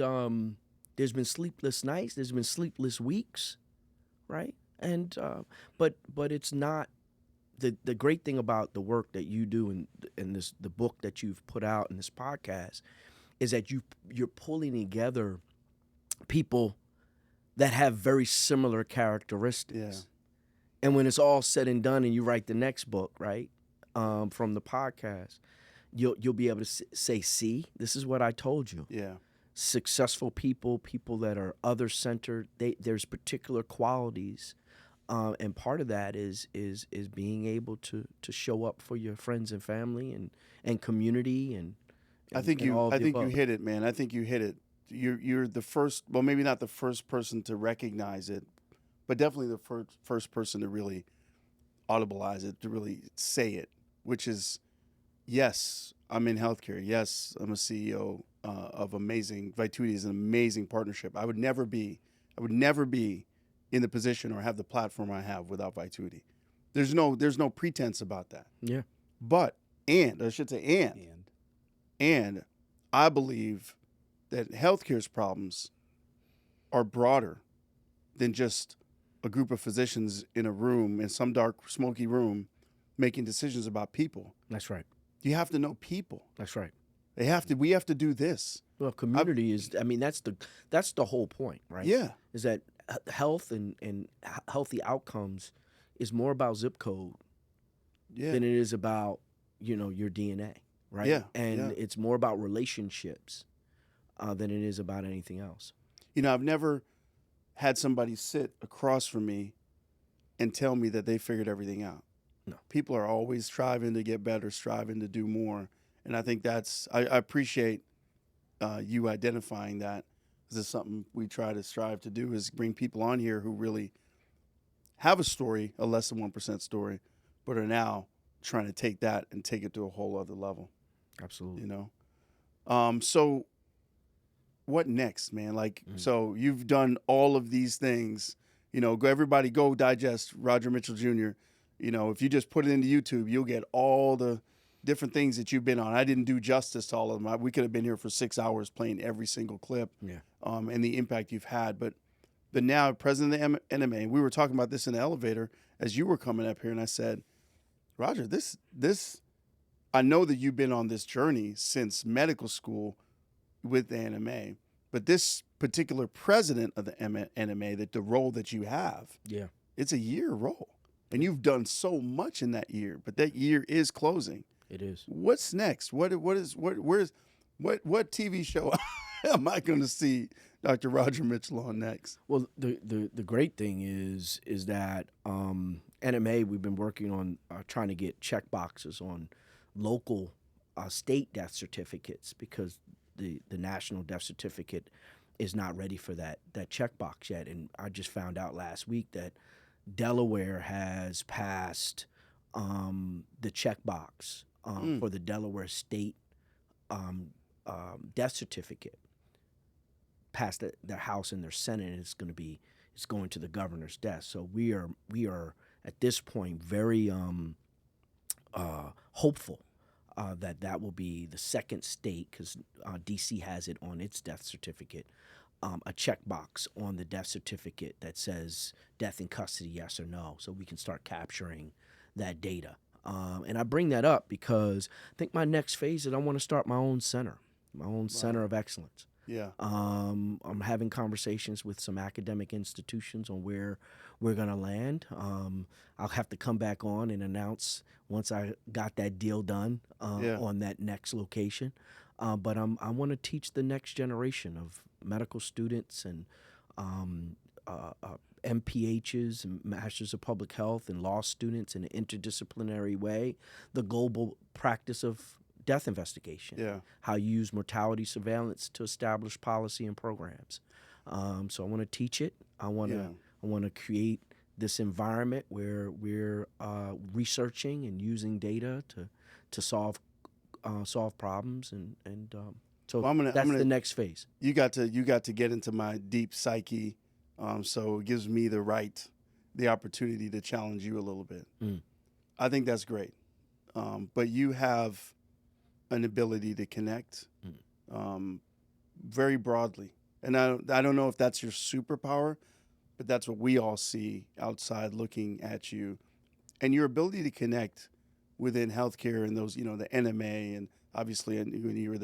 there's been sleepless nights. There's been sleepless weeks, right? And but it's not the great thing about the work that you do in the book that you've put out in this podcast is that you're pulling together people that have very similar characteristics. Yeah. And when it's all said and done, and you write the next book, right, from the podcast, you'll be able to say, "See, this is what I told you." Yeah. Successful people that are other-centered, there's particular qualities, and part of that is being able to show up for your friends and family and community and I think and all of the you above. hit it, man. I think you hit it. You're the first, well, maybe not the first person to recognize it, but definitely the first person to really audibilize it, to really say it, which is, yes, I'm in healthcare. Yes, I'm a CEO of amazing. Vituity is an amazing partnership. I would never be in the position or have the platform I have without Vituity. There's no pretense about that. Yeah. But and I believe that healthcare's problems are broader than just a group of physicians in a room, in some dark, smoky room, making decisions about people. That's right. You have to know people. That's right. We have to do this. Well, community is. I mean, that's the whole point, right? Yeah. Is that health and healthy outcomes is more about zip code than it is about your DNA, right? Yeah. And it's more about relationships than it is about anything else. I've never had somebody sit across from me and tell me that they figured everything out. No. People are always striving to get better, striving to do more. And I think I appreciate you identifying that. This is something we try to strive to do, is bring people on here who really have a story, a less than 1% story, but are now trying to take that and take it to a whole other level. Absolutely. So what next, man? So you've done all of these things, everybody go digest Roger Mitchell Jr. If you just put it into YouTube, you'll get all the different things that you've been on. I didn't do justice to all of them. We could have been here for 6 hours playing every single clip, and the impact you've had. But now, president of the NMA, we were talking about this in the elevator as you were coming up here, and I said, Roger, this, I know that you've been on this journey since medical school with the NMA, but this particular president of the NMA, the role that you have, it's a year role. And you've done so much in that year, but that year is closing. It is. What's next? What TV show am I going to see Dr. Roger Mitchell on next? Well, the great thing is that NMA, we've been working on trying to get check boxes on local state death certificates, because the national death certificate is not ready for that checkbox yet. And I just found out last week that Delaware has passed the checkbox for the Delaware state death certificate. Passed their House and their Senate, and it's going to the governor's desk. So we are at this point very hopeful that will be the second state, because D.C. has it on its death certificate, a checkbox on the death certificate that says death in custody, yes or no, so we can start capturing that data. And I bring that up because I think my next phase is I want to start my own center, center of excellence. Yeah. I'm having conversations with some academic institutions on where we're going to land. I'll have to come back on and announce once I got that deal done on that next location. But I want to teach the next generation of medical students and MPHs and Masters of Public Health and law students in an interdisciplinary way, the global practice of death investigation, how you use mortality surveillance to establish policy and programs. So I want to teach it. I want to create this environment where we're researching and using data to solve problems and so that's the next phase. You got to get into my deep psyche, so it gives me the opportunity to challenge you a little bit. I think that's great, but you have an ability to connect very broadly, and I don't know if that's your superpower, but that's what we all see outside looking at you, and your ability to connect within healthcare and those, the NMA, and obviously when you were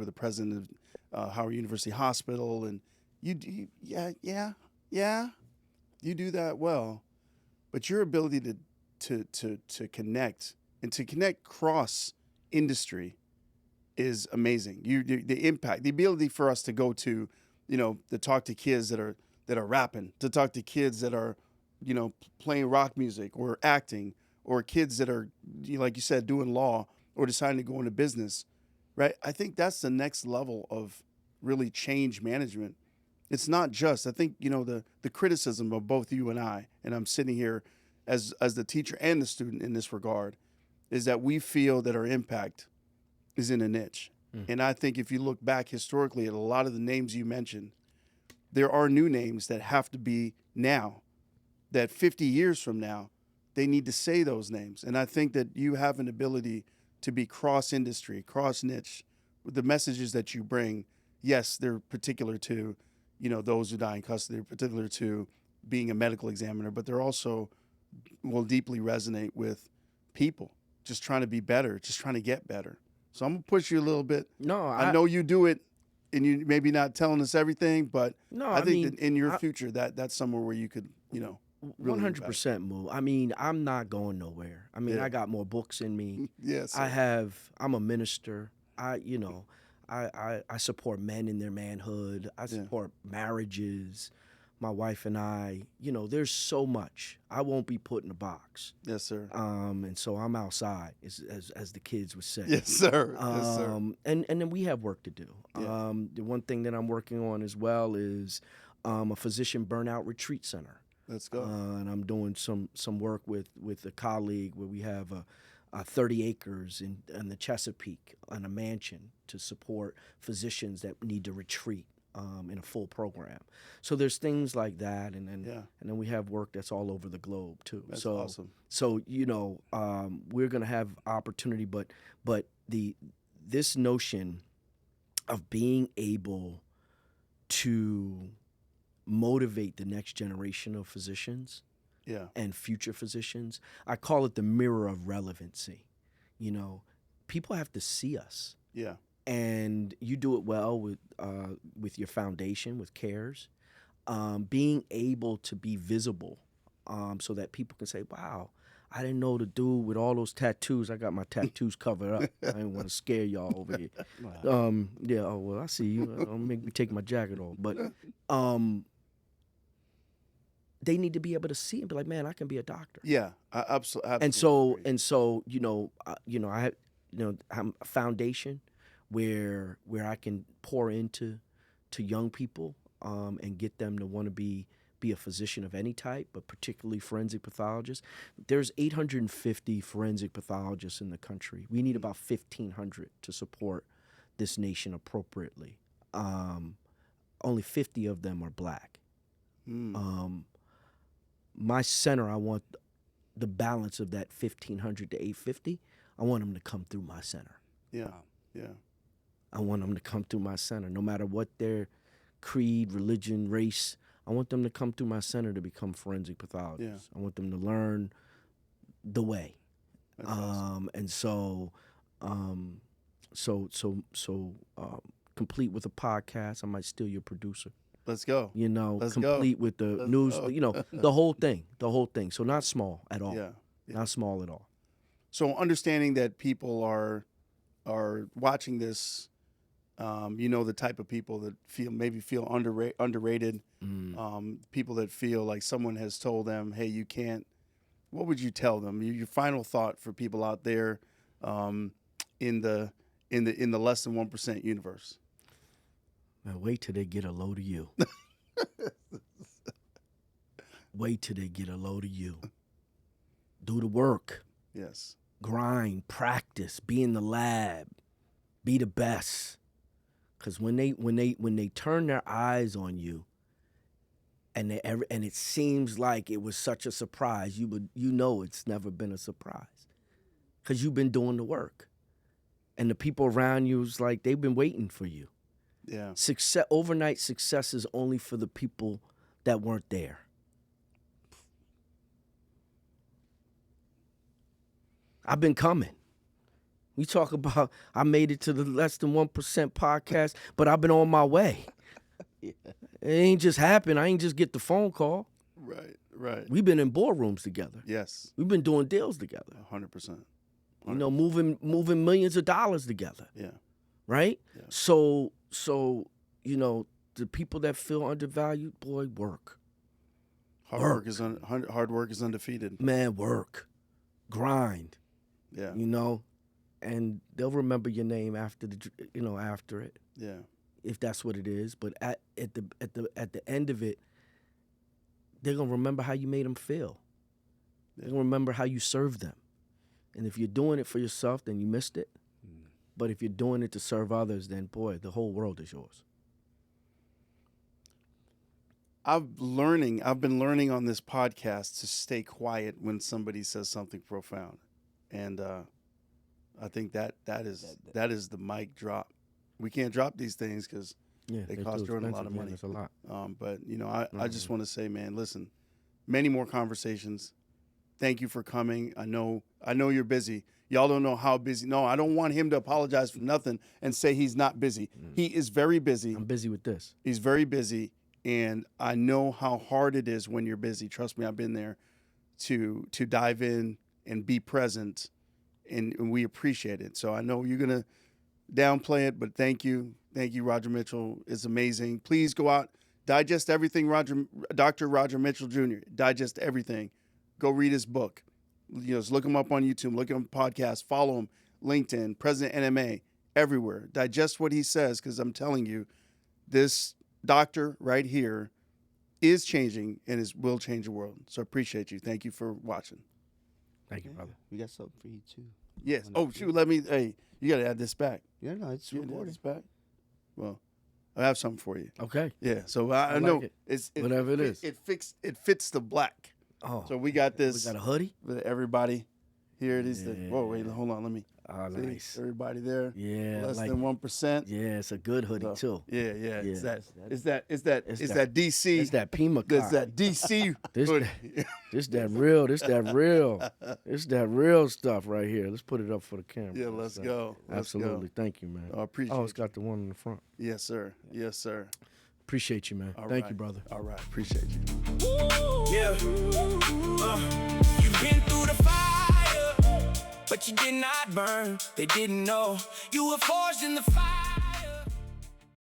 the president of Howard University Hospital, and you do that well, but your ability to connect and to connect cross industry is amazing. The impact, the ability for us to go to, to talk to kids that are rapping, to talk to kids that are, playing rock music or acting, or kids that are, like you said, doing law or deciding to go into business, right? I think that's the next level of really change management. It's not just, I think, the criticism of both you and I'm sitting here as the teacher and the student in this regard, is that we feel that our impact is in a niche. And I think if you look back historically at a lot of the names you mentioned, there are new names that have to be now, that 50 years from now, they need to say those names. And I think that you have an ability to be cross-industry, cross-niche. The messages that you bring, yes, they're particular to, those who die in custody, they're particular to being a medical examiner, but they're also will deeply resonate with people just trying to be better, just trying to get better. So I'm going to push you a little bit. No, I know you do it, and you maybe not telling us everything, but no, I think that in your future, that's somewhere where you could, really 100% move. I mean, I'm not going nowhere. I mean, I got more books in me. Yes. I'm a minister. I support men in their manhood. I support marriages. My wife and I, there's so much. I won't be put in a box. Yes, sir. And so I'm outside, as the kids would say. Yes, sir. Yes, sir. And then we have work to do. Yeah. The one thing that I'm working on as well is a physician burnout retreat center. Let's go. And I'm doing some work with a colleague where we have 30 acres in the Chesapeake and a mansion to support physicians that need to retreat in a full program. So there's things like that, and then we have work that's all over the globe too. That's so awesome. So we're gonna have opportunity, but this notion of being able to motivate the next generation of physicians and future physicians. I call it the mirror of relevancy. People have to see us. Yeah. And you do it well with your foundation, with CARES, being able to be visible so that people can say, wow, I didn't know the dude with all those tattoos. I got my tattoos covered up. I didn't want to scare y'all over here. I see you. Don't make me take my jacket off. But they need to be able to see and be like, man, I can be a doctor. Yeah, absolutely. And so I have a foundation where I can pour into young people and get them to want to be a physician of any type, but particularly forensic pathologists. There's 850 forensic pathologists in the country. We need about 1,500 to support this nation appropriately. Only 50 of them are black. My center, I want the balance of that 1,500 to 850. I want them to come through my center. Yeah, yeah. I want them to come through my center, no matter what their creed, religion, race. I want them to come through my center to become forensic pathologists. I want them to learn the way. That's awesome. And so, complete with a podcast. I might steal your producer. Let's go. You know, Let's complete go. with the Let's news. go. You know, the whole thing. So not small at all. Yeah. Not small at all. So understanding that people are watching this, you know, the type of people that feel underrated, people that feel like someone has told them, hey, you can't. What would you tell them? Your final thought for people out there in the less than 1% universe. Man, wait till they get a load of you. Wait till they get a load of you. Do the work. Yes. Grind, practice, be in the lab, be the best. Because when they turn their eyes on you, and it seems like it was such a surprise, you know it's never been a surprise, because you've been doing the work, and the people around you is like they've been waiting for you. Yeah. Overnight success is only for the people that weren't there. I've been coming. We talk about I made it to the less than 1% podcast, but I've been on my way. Yeah. It ain't just happened. I ain't just get the phone call. Right. We've been in boardrooms together. Yes. We've been doing deals together. 100%. You know, moving millions of dollars together. Yeah. Right? Yeah. So you know, the people that feel undervalued, boy, work. Hard work is undefeated. Man, work. Grind. Yeah. You know, and they'll remember your name after after it. Yeah. If that's what it is, but at the end of it, they're gonna remember how you made them feel. Yeah. They're gonna remember how you served them. And if you're doing it for yourself, then you missed it. But if you're doing it to serve others, then boy, the whole world is yours. I've been learning on this podcast to stay quiet when somebody says something profound, and I think that is the mic drop. We can't drop these things because they cost Jordan a lot of money. That's a lot. But you know, I just want to say, man, listen, many more conversations. Thank you for coming. I know you're busy. Y'all don't know how busy. No, I don't want him to apologize for nothing and say he's not busy. He is very busy. I'm busy with this. He's very busy, and I know how hard it is when you're busy. Trust me, I've been there to dive in and be present, and we appreciate it. So I know you're going to downplay it, but thank you. Thank you, Roger Mitchell. It's amazing. Please go out, digest everything, Dr. Roger Mitchell Jr. Digest everything. Go read his book. You know, just look him up on YouTube, look him on podcasts, follow him, LinkedIn, President NMA, everywhere. Digest what he says, because I'm telling you, this doctor right here is changing and will change the world. So I appreciate you. Thank you for watching. Thank you, brother. We got something for you, too. Yes. Oh, shoot, hey, you got to add this back. Yeah, no, it's recording. This back? Well, I have something for you. Okay. Yeah, so I know it. Whatever it is. It fits the black. Oh, so we got this. We got a hoodie with everybody. Here it is. Yeah. Whoa, wait, hold on. Let me. Oh, see, nice. Everybody there. Yeah, less than 1%. Yeah, it's a good hoodie too. Yeah. Is that DC? It's that Pima card. It's that DC hoodie. This that real. It's that real stuff right here. Let's put it up for the camera. Yeah, let's go. Absolutely. Thank you, man. I appreciate it. Oh, it's got the one in the front. Yes, sir. Yes, sir. Appreciate you, man. Thank you, brother. All right. Appreciate you. Yeah. You've been through the fire, but you did not burn. They didn't know you were forged in the fire.